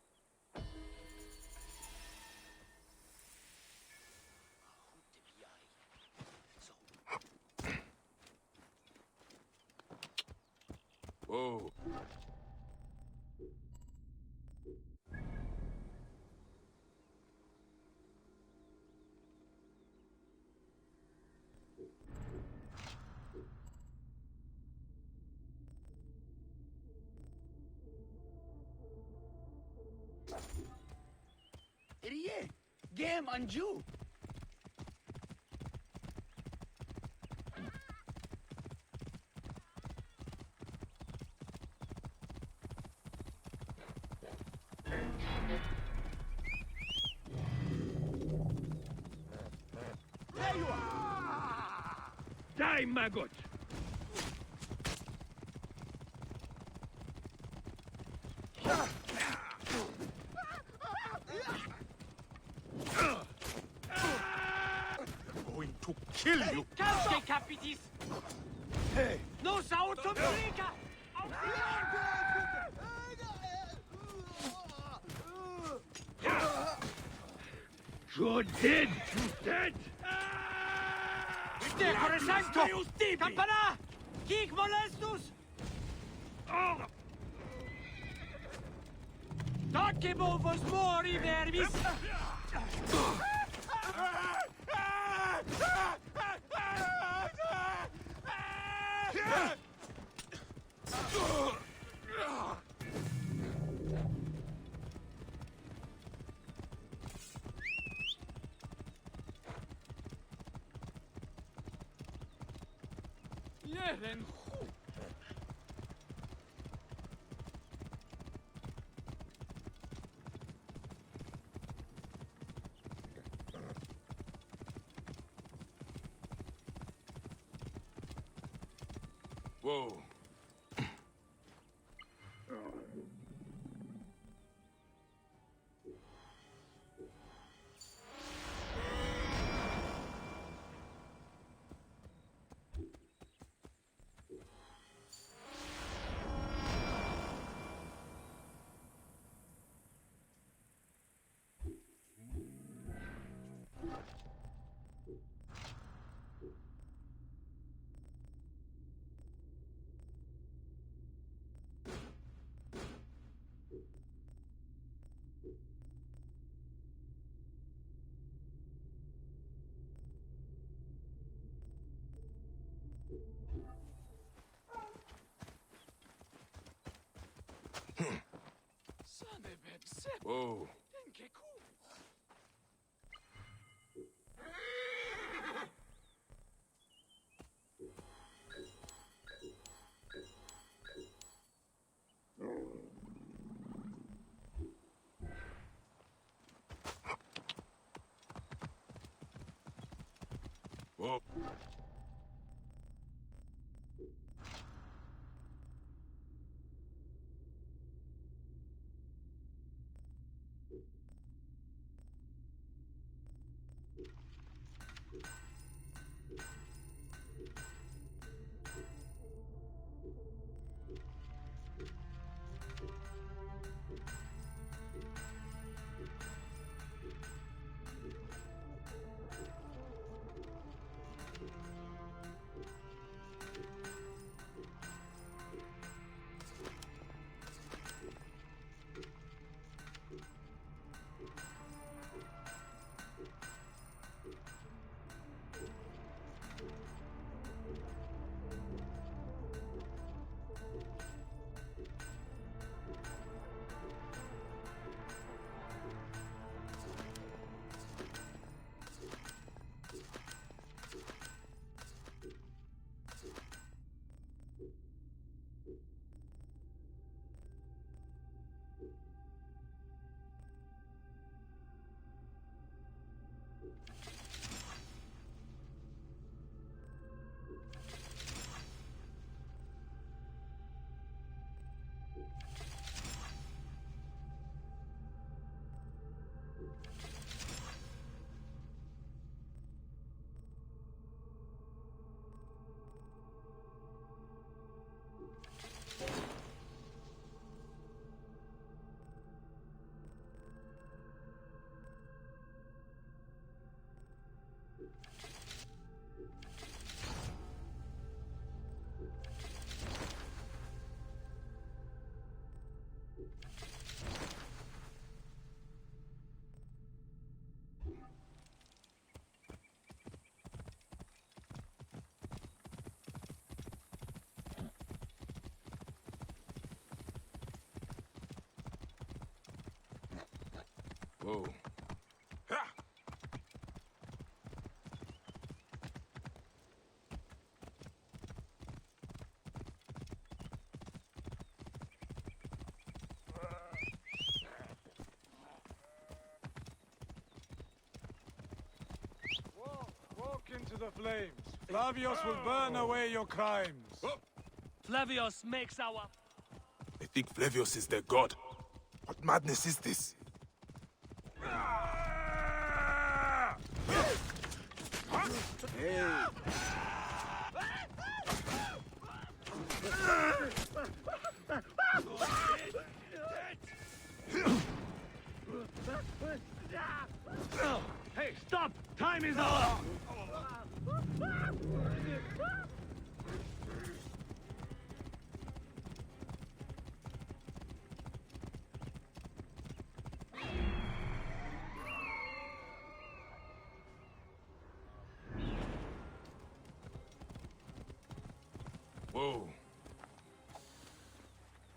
Whoa. Idiot! Game Anju! There you are! Die, maggot! Going to kill you! Calce, capitis! Hey! No sautombrica! You're dead, you dead! Decore sancto! Campana! Hic molestus! Docebo vos mori verbis! Jeren Whoa. Whoa. Whoa. Whoa. Walk into the flames. Flavius will burn away your crimes. Flavius makes our... They think Flavius is their god. What madness is this? Hey! Hey, stop! Time is up! Whoa.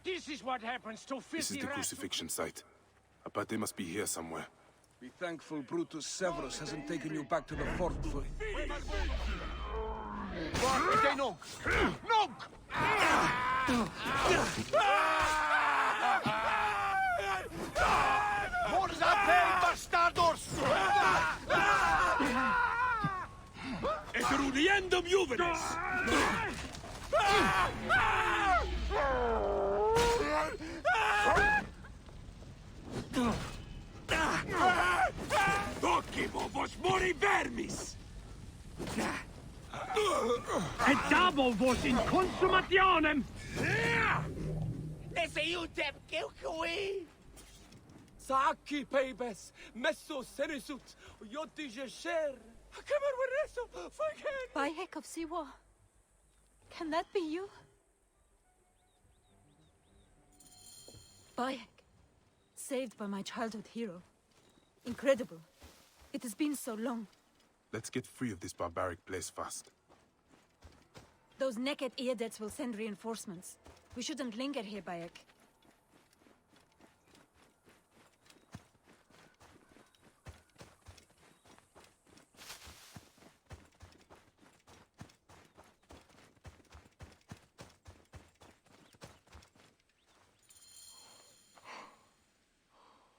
This is what happens to 50 This is the crucifixion site. Abate must be here somewhere. Be thankful Brutus Severus hasn't taken you back to the fort for... Erudiendum juvenes! Docimo vos mori vermis! Et dabo vos in consumationem! Ese iutep kilkui! Saki pebes, messo senisut, yoti jesher. Kamer wereso, fugen! Bayek of Siwa. Can that be you? Bayek. Saved by my childhood hero. Incredible. It has been so long. Let's get free of this barbaric place fast. Those naked Eadets will send reinforcements. We shouldn't linger here, Bayek.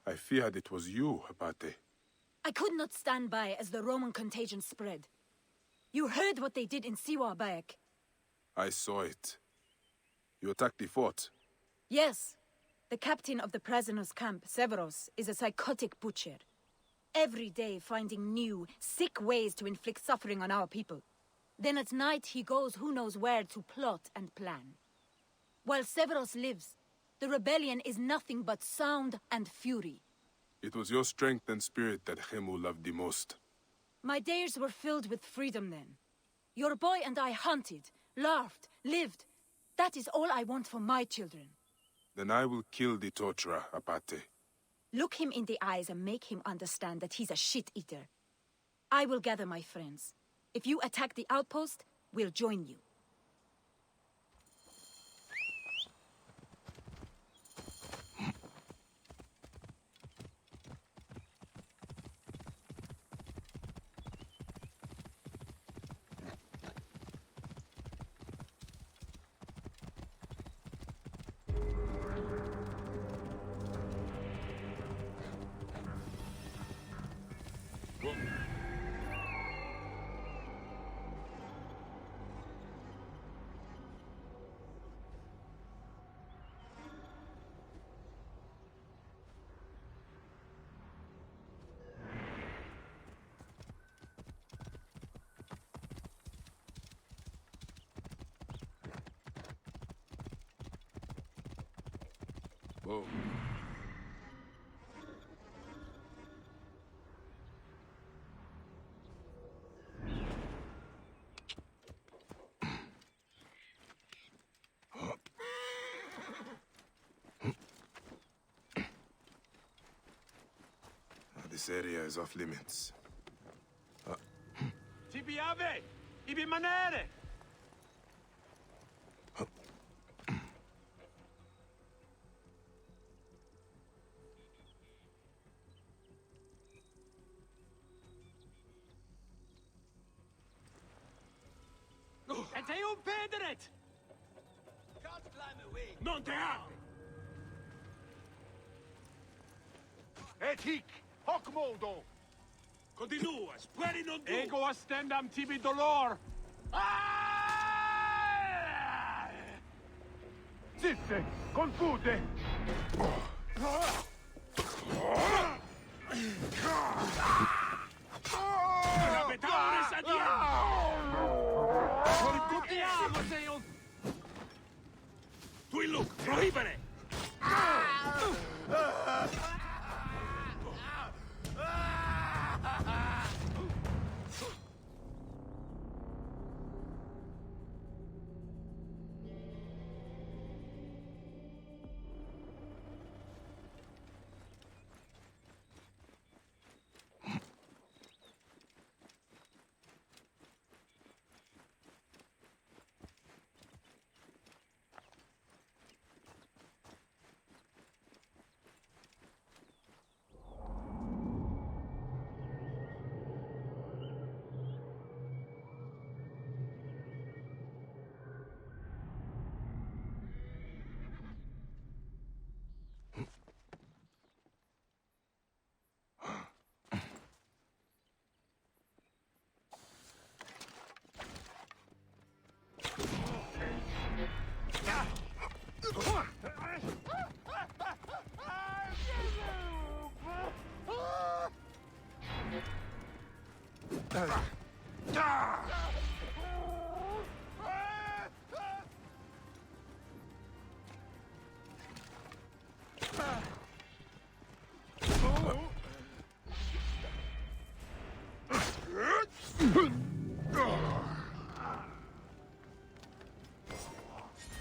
I feared it was you, Abate. I could not stand by as the Roman contagion spread. You heard what they did in Siwa, Bayek. I saw it. You attacked the fort. Yes. The captain of the prisoners' camp, Severus, is a psychotic butcher. Every day finding new, sick ways to inflict suffering on our people. Then at night he goes who knows where to plot and plan. While Severus lives, the rebellion is nothing but sound and fury. It was your strength and spirit that Khemu loved the most. My days were filled with freedom then. Your boy and I hunted, laughed, lived. That is all I want for my children. Then I will kill the torturer, Abate. Look him in the eyes and make him understand that he's a shit-eater. I will gather my friends. If you attack the outpost, we'll join you. Whoa. This area is off limits. Tibi ave! Ibi manere! Non perderet! Can't climb away. Non te apre! Et hic, hoc modo! Continua, speri non tu! Ego astendam tibi dolor! Zisse, confute! Rapetores adiam! Coricutiamo, Seon! Tui look, prohibere!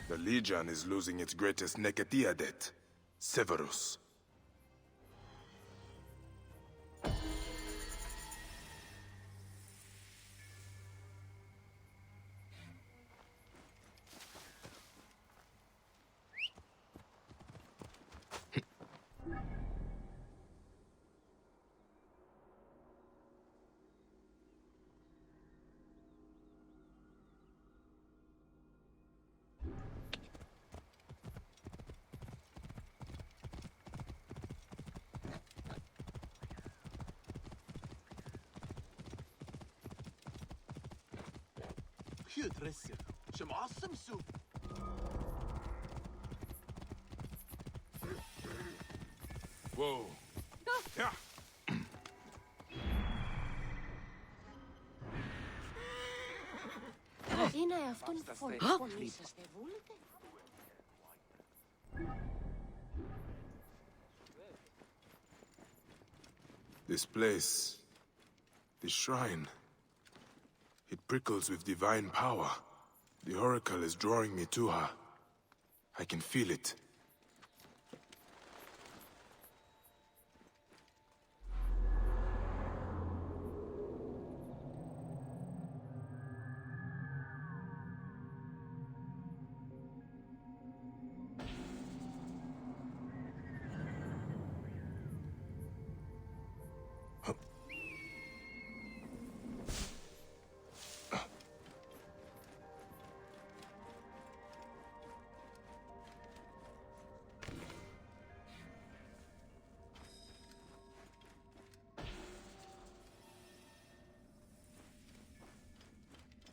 The Legion is losing its greatest Neketiadet, Severus. Hydresse, som awesome soup. Whoa. Yeah. This place, this shrine, it prickles with divine power. The Oracle is drawing me to her. I can feel it.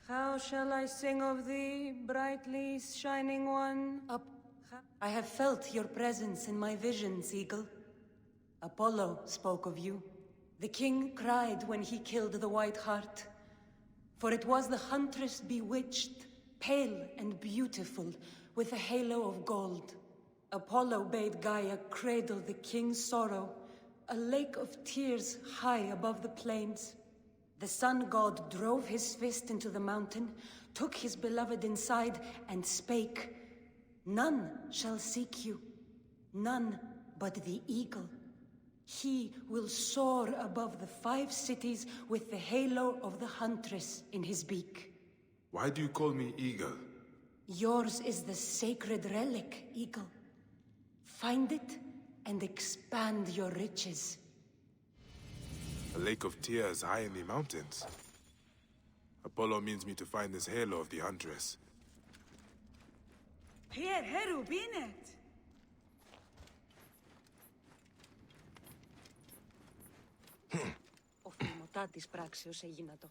How shall I sing of thee, brightly shining one? Up. I have felt your presence in my visions, Eagle. Apollo spoke of you. The king cried when he killed the White Hart, for it was the huntress bewitched, pale and beautiful, with a halo of gold. Apollo bade Gaia cradle the king's sorrow, a lake of tears high above the plains. The sun god drove his fist into the mountain, took his beloved inside, and spake, "None shall seek you, none but the eagle. He will soar above the 5 cities with the halo of the huntress in his beak." Why do you call me Eagle? Yours is the sacred relic, Eagle. Find it and expand your riches. A lake of tears high in the mountains. Apollo means me to find this halo of the Huntress. Here, Heru, binet. Ο φημωτάτης πράξεως έγινατο.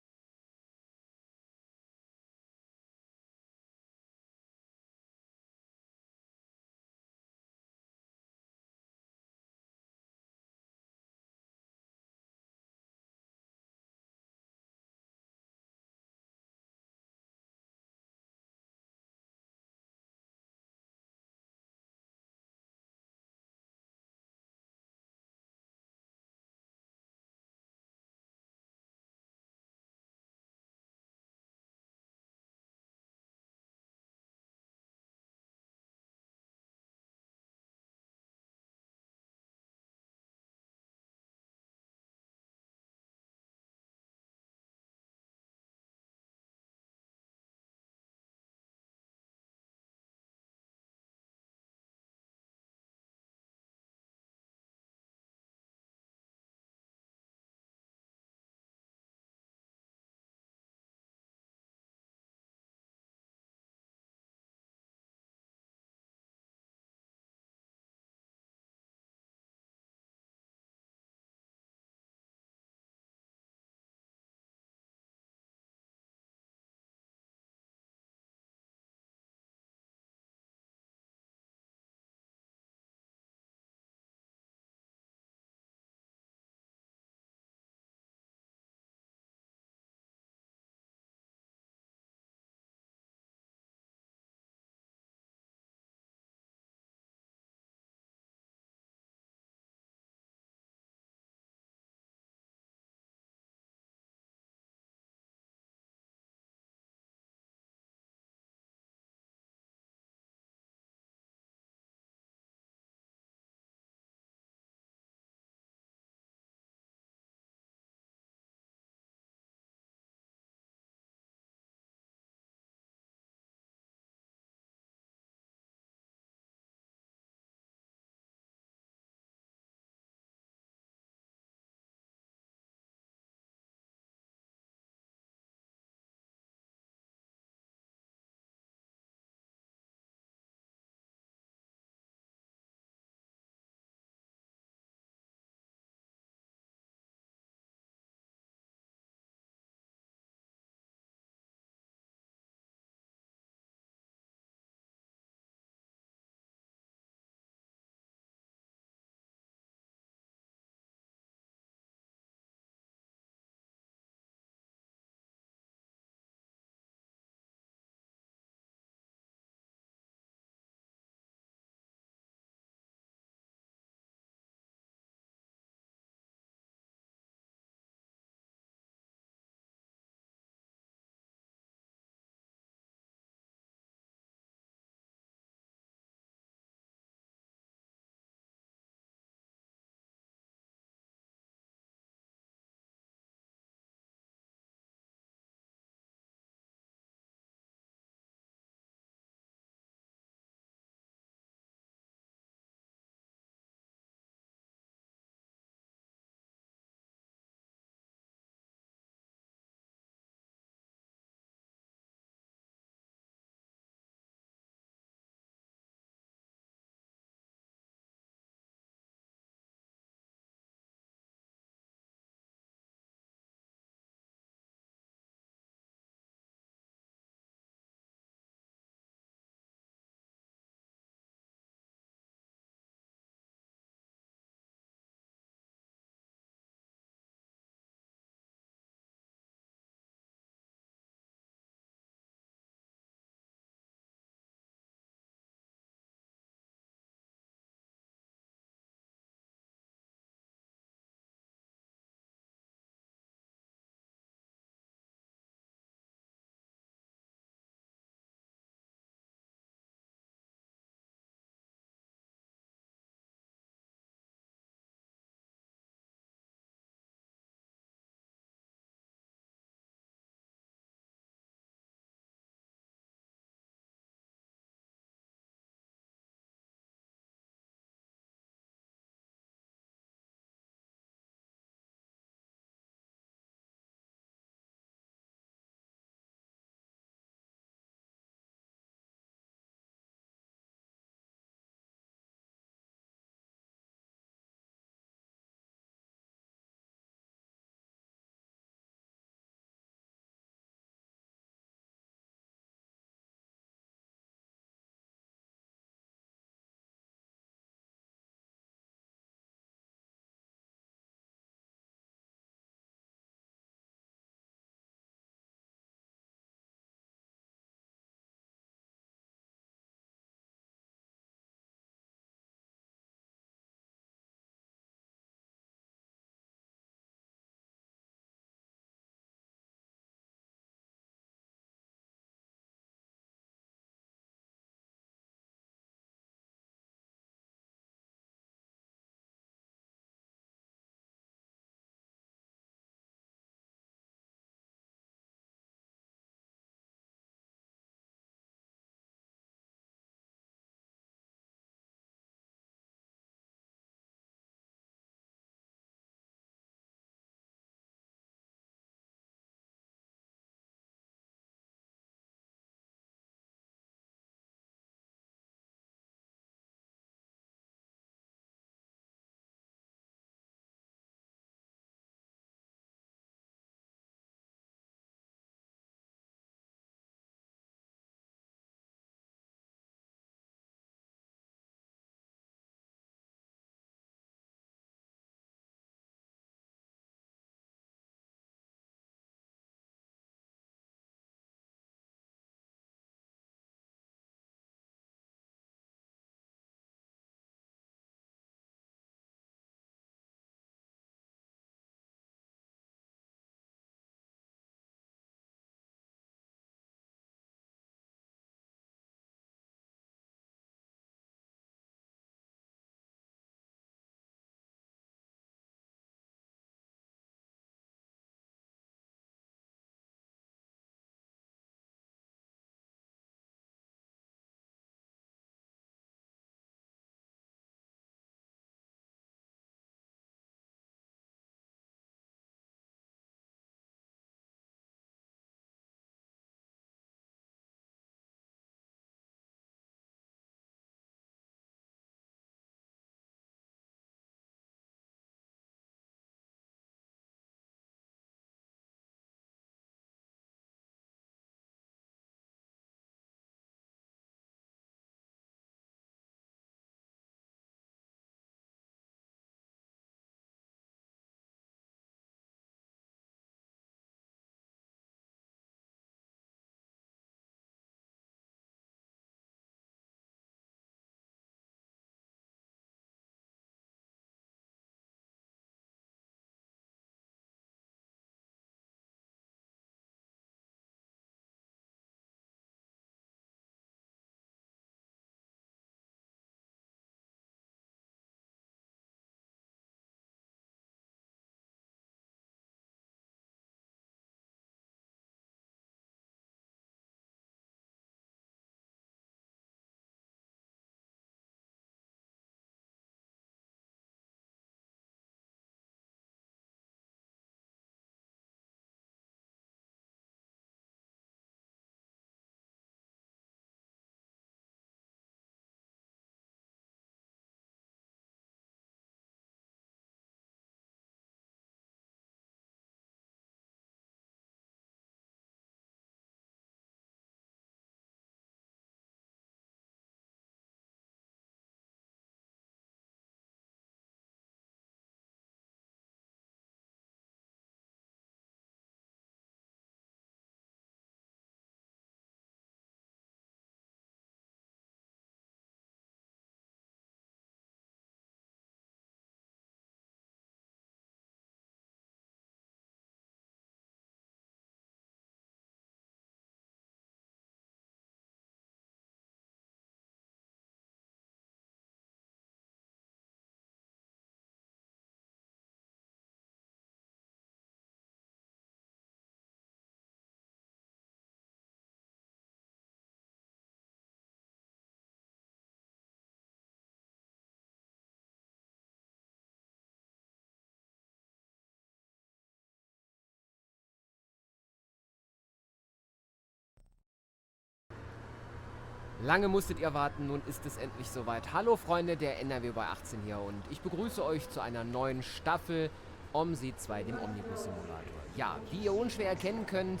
Lange musstet ihr warten, nun ist es endlich soweit. Hallo Freunde, der NRW bei 18 hier und ich begrüße euch zu einer neuen Staffel OMSI 2, dem Omnibus-Simulator. Ja, wie ihr unschwer erkennen könnt,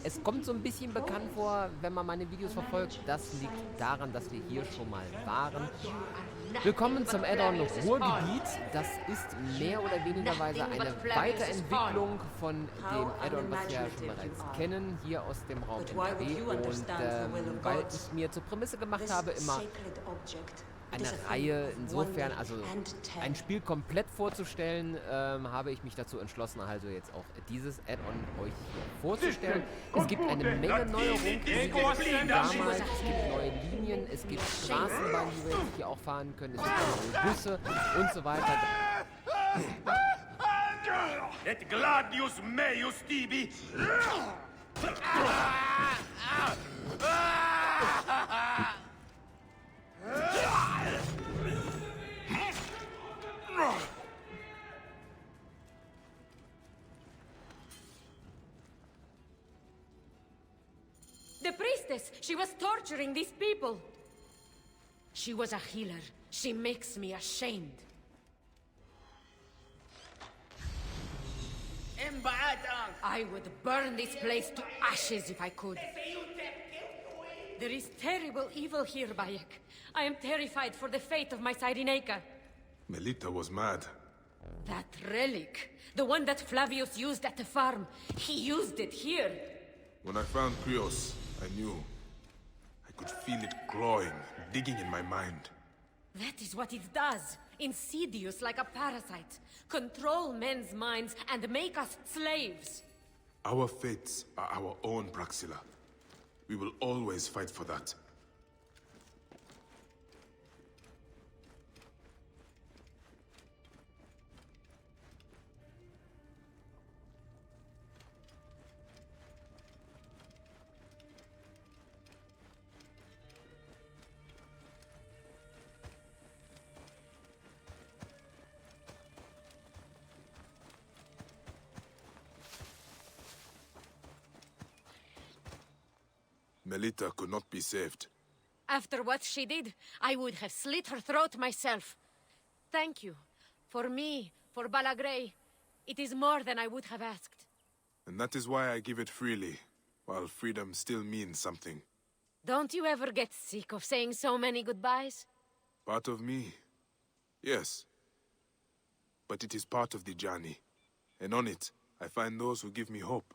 es kommt so ein bisschen bekannt vor, wenn man meine Videos verfolgt. Das liegt daran, dass wir hier schon mal waren. Willkommen zum Add-on Ruhrgebiet. Das ist mehr oder weniger eine Weiterentwicklung von dem Add-on, was wir ja schon bereits kennen, hier aus dem Raum NRW. Und weil ich mir zur Prämisse gemacht habe, immer eine Reihe insofern, also ein Spiel komplett vorzustellen, habe ich mich dazu entschlossen, also jetzt auch dieses Add-on euch hier vorzustellen. Es gibt eine Menge Neuerungen, damals, es gibt neue Linien, es gibt Straßenbahnen, die wir jetzt hier auch fahren können, es gibt neue Busse und so weiter. Et gladius meius tibi! The priestess! She was torturing these people! She was a healer. She makes me ashamed. I would burn this place to ashes if I could. There is terrible evil here, Bayek. I am terrified for the fate of my Cyrenaica. Melita was mad. That relic, the one that Flavius used at the farm, he used it here. When I found Krios, I knew. I could feel it clawing, digging in my mind. That is what it does. Insidious like a parasite. Control men's minds and make us slaves. Our fates are our own, Praxilla. We will always fight for that. Melita could not be saved. After what she did, I would have slit her throat myself. Thank you. For me, for Balagrey, it is more than I would have asked. And that is why I give it freely, while freedom still means something. Don't you ever get sick of saying so many goodbyes? Part of me, yes. But it is part of the journey. And on it, I find those who give me hope.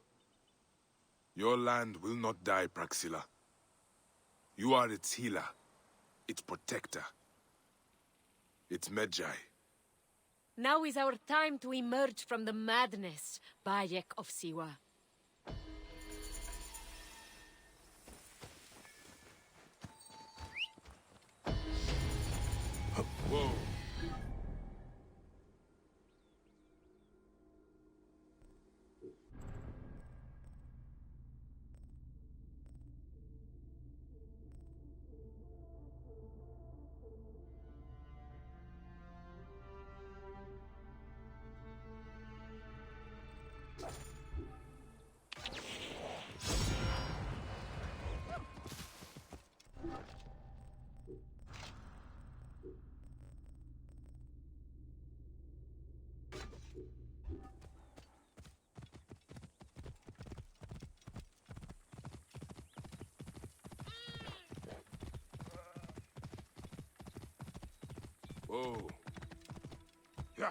Your land will not die, Praxilla. You are its healer, its protector, its Medjay. Now is our time to emerge from the madness, Bayek of Siwa. Whoa. Whoa. Yeah.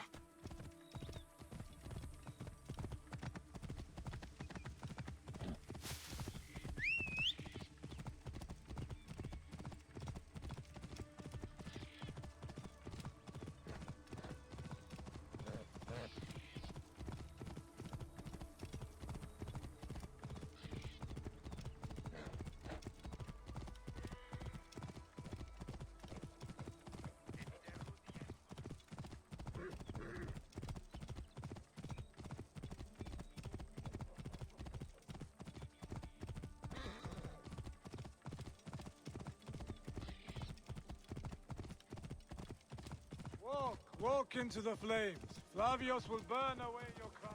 Walk into the flames. Flavius will burn away your cries.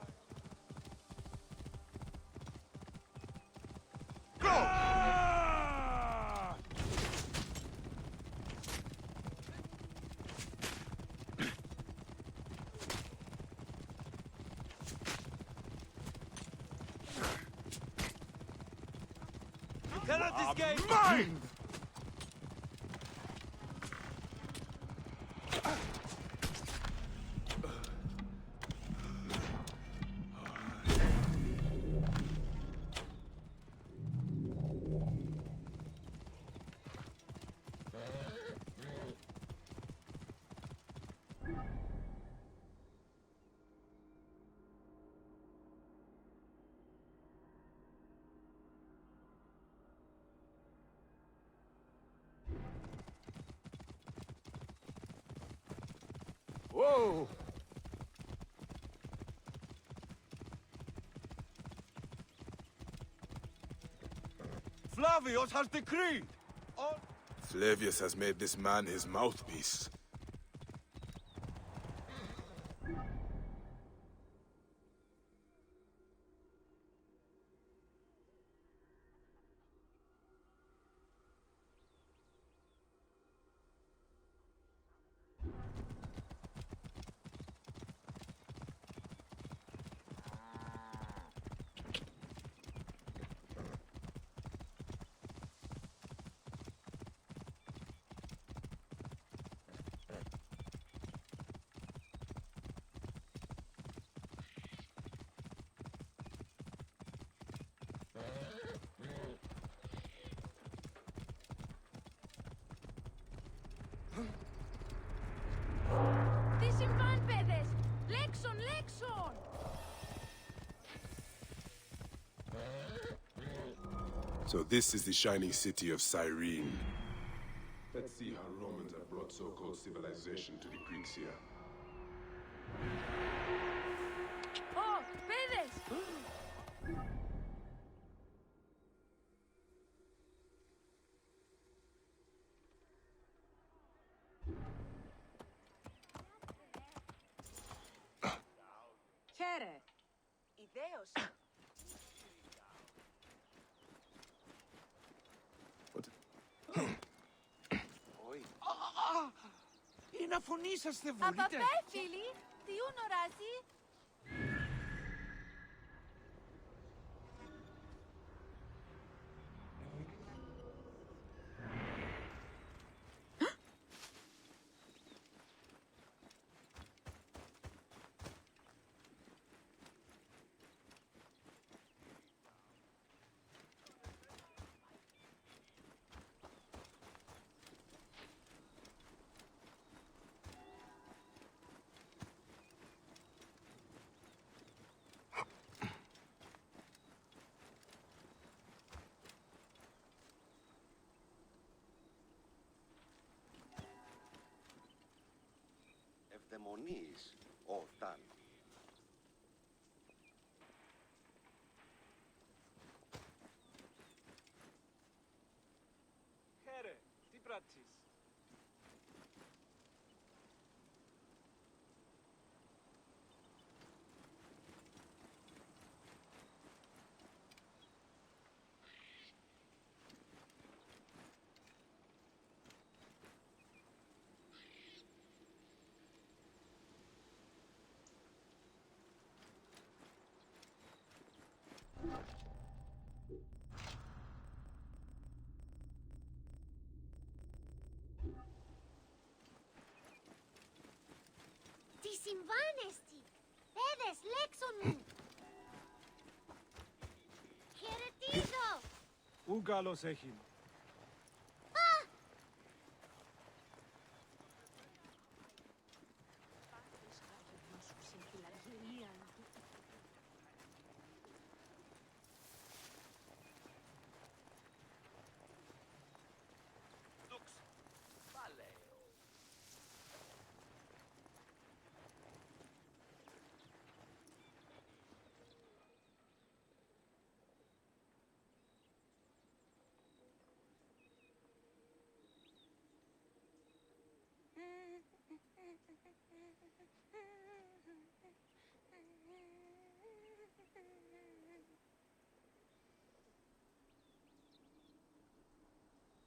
Go! You cannot escape! Mine! Whoa! Flavius has decreed! Flavius has made this man his mouthpiece. So this is the shining city of Cyrene. Let's see how Romans have brought so-called civilization to the Greeks here. Oh, Pedes! Χαίρε. Ιδέως. Είναι αφωνή σας δεν Απαπέ, βολείτε. φίλοι, τι ονοράζει. Ευδαιμονής, όταν. Χαίρε, τι πράττεις? Τι συμβάνεστη. Πέδες, λέξον μου. Χαιρετίζω. Ου καλός έχει.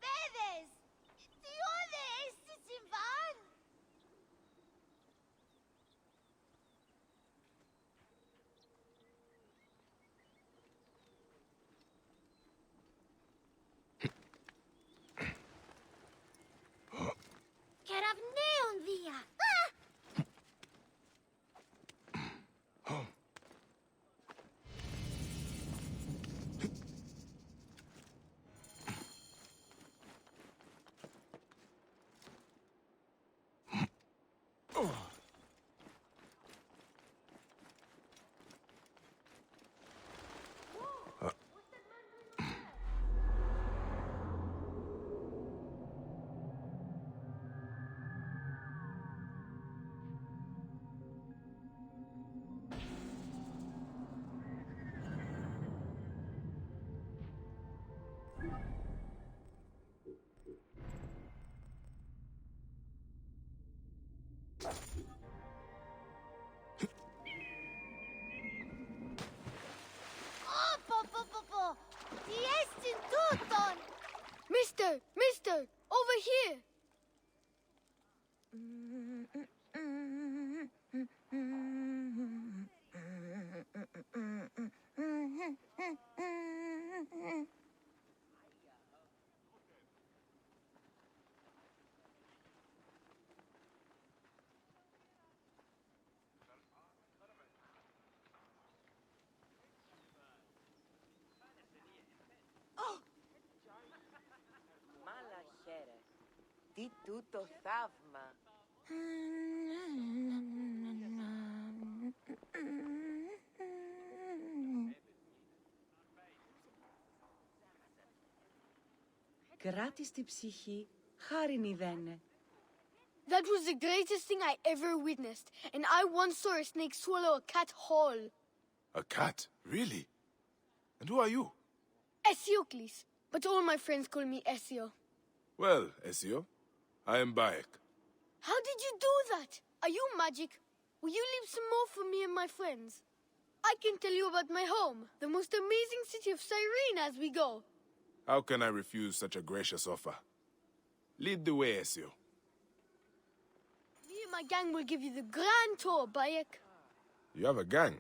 Πέδες, τι όδες, τι συμβάν. over here. Μαλαχέρε. Τι τούτο θαύμα. Κράτης τη ψυχή, χάριν ιδένε. That was the greatest thing I ever witnessed, and I once saw a snake swallow a cat whole. A cat? Really? And who are you? Esiocles, but all my friends call me Ezio. Well, Ezio, I am Bayek. How did you do that? Are you magic? Will you leave some more for me and my friends? I can tell you about my home, the most amazing city of Cyrene as we go. How can I refuse such a gracious offer? Lead the way, Ezio. Me and my gang will give you the grand tour, Bayek. You have a gang.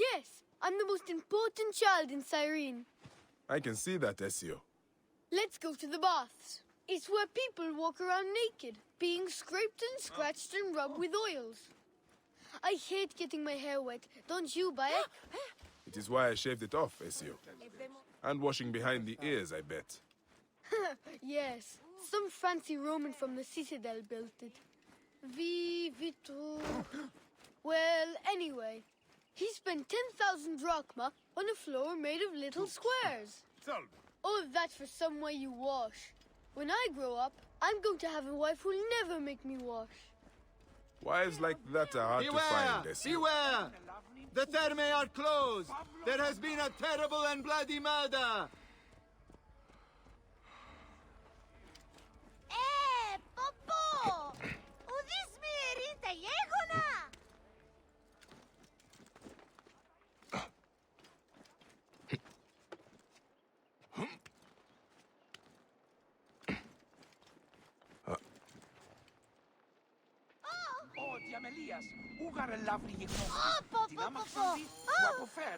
Yes, I'm the most important child in Cyrene. I can see that, Ezio. Let's go to the baths. It's where people walk around naked, being scraped and scratched and rubbed with oils. I hate getting my hair wet, don't you, Bayek? It is why I shaved it off, Ezio. And washing behind the ears, I bet. Yes, some fancy Roman from the Citadel built it. Well, anyway, he spent 10,000 drachma on a floor made of little squares. All that for some way you wash. When I grow up, I'm going to have a wife who'll never make me wash. Wives like that are hard to find, Ezio. Beware! The Thermae are closed! There has been a terrible and bloody murder! Popo! Udis mi erite yegona!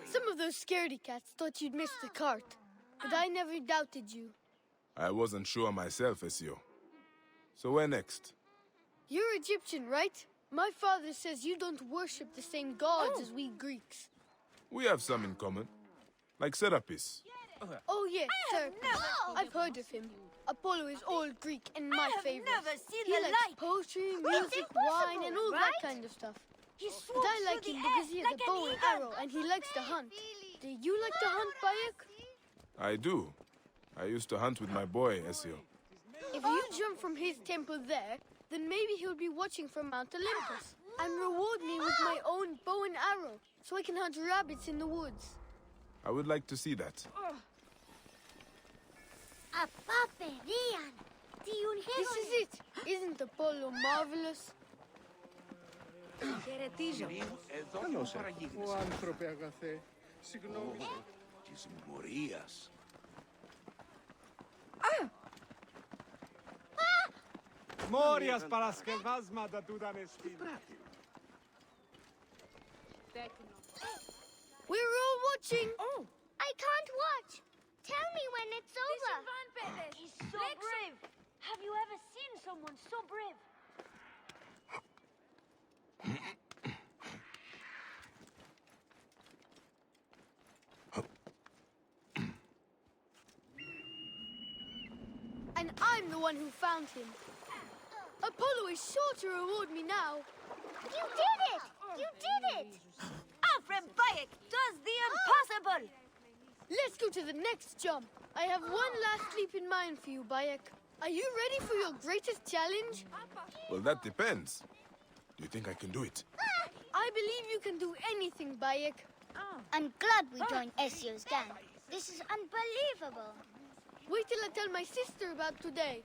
Some of those scaredy cats thought you'd missed the cart, but I never doubted you. I wasn't sure myself, Ezio. So where next? You're Egyptian, right? My father says you don't worship the same gods as we Greeks. We have some in common. Like Serapis. Oh yes, sir. I've heard of him. Apollo is old Greek and my favorite. never seen he the likes like. poetry, It's music, wine, and all impossible, that right? kind of stuff. He But I swoops like through him the because air he has like a an bow and eagle. arrow, and he likes to hunt. Do you like to hunt, Bayek? I do. I used to hunt with my boy, Ezio. If you jump from his temple there, then maybe he'll be watching from Mount Olympus and reward me with my own bow and arrow so I can hunt rabbits in the woods. I would like to see that. This is it. Isn't Apollo marvelous? Χαιρετίζω. Καλώς ο άνθρωπε αγαθέ. Συγγνώμη. Της μορίας. Μόριας παρασκευάσματα του ήταν στην. We're all watching. Oh, I can't watch. Tell me when it's over. He's so brave. Have you ever seen someone so brave? And I'm the one who found him. Apollo is sure to reward me now. You did it! You did it! Alfred Bayek does the impossible! Let's go to the next jump. I have one last leap in mind for you, Bayek. Are you ready for your greatest challenge? Well, that depends. Do you think I can do it? I believe you can do anything, Bayek. I'm glad we joined Ezio's gang. This is unbelievable. Wait till I tell my sister about today.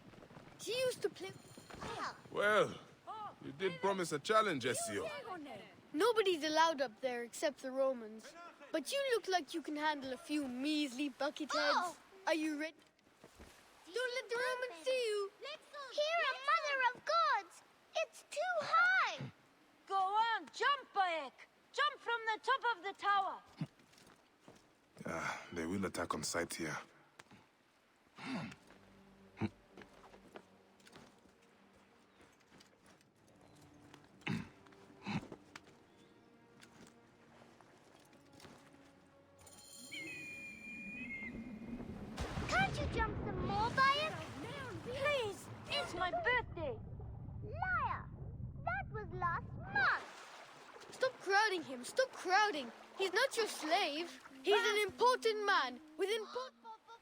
She used to play... Well, you did promise a challenge, Ezio. Nobody's allowed up there except the Romans. But you look like you can handle a few measly bucket heads. Are you ready? Don't let the Romans see you! Here, Mother of Gods! It's too high! Go on, jump, Bayek! Jump from the top of the tower! They will attack on sight here. Can't you jump some more, Bayek? Please! It's my birthday! Liar! That was last month! Stop crowding him! Stop crowding! He's not your slave! He's an important man with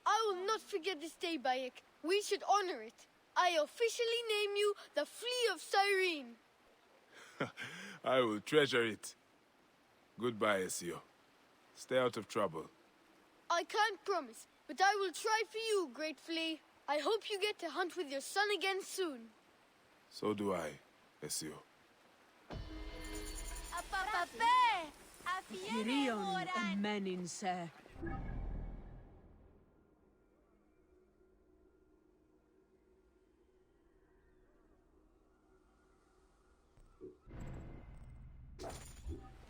I will not forget this day, Bayek. We should honor it. I officially name you the Flea of Cyrene. I will treasure it. Goodbye, Ezio. Stay out of trouble. I can't promise, but I will try for you, Great Flea. I hope you get to hunt with your son again soon. So do I, Ezio. Hirion Meninse.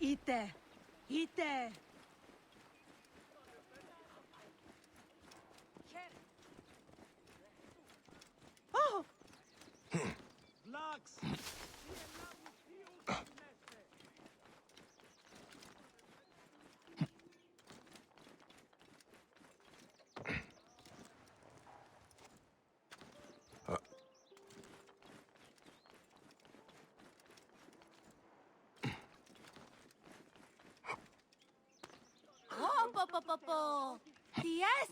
Ite! Ite! Oh! Lux!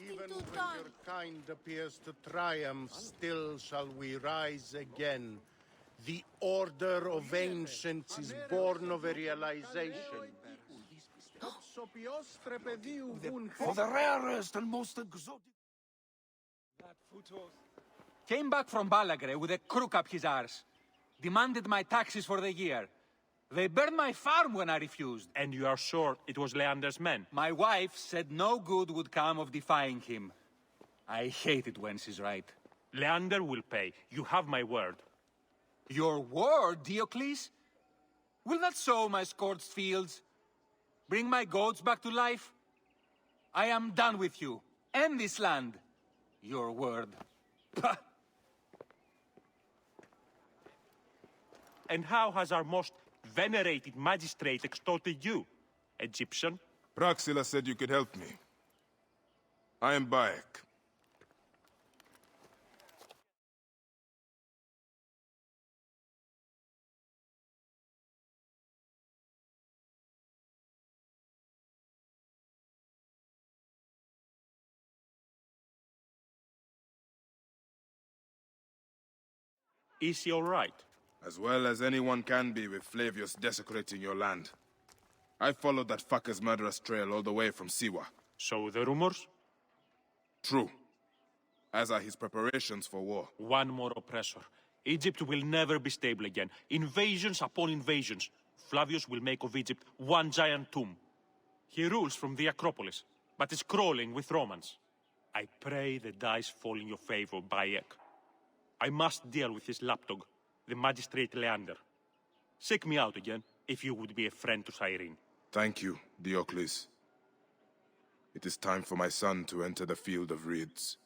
Even when your kind appears to triumph, still shall we rise again. The order of ancients is born of a realization. For the rarest and most exotic... Came back from Balagre with a crook up his arse. Demanded my taxes for the year. They burned my farm when I refused. And you are sure it was Leander's men? My wife said no good would come of defying him. I hate it when she's right. Leander will pay. You have my word. Your word, Diocles? Will that sow my scorched fields? Bring my goats back to life? I am done with you, and this land. Your word. Pah! And how has our most venerated magistrate extorted you, Egyptian? Praxilla said you could help me. I am Bayek. Is he all right? As well as anyone can be with Flavius desecrating your land. I followed that fucker's murderous trail all the way from Siwa. So the rumors? True. As are his preparations for war. One more oppressor. Egypt will never be stable again. Invasions upon invasions. Flavius will make of Egypt one giant tomb. He rules from the Acropolis, but is crawling with Romans. I pray the dice fall in your favor, Bayek. I must deal with this lapdog, the magistrate Leander. Seek me out again, if you would be a friend to Cyrene. Thank you, Diocles. It is time for my son to enter the field of reeds.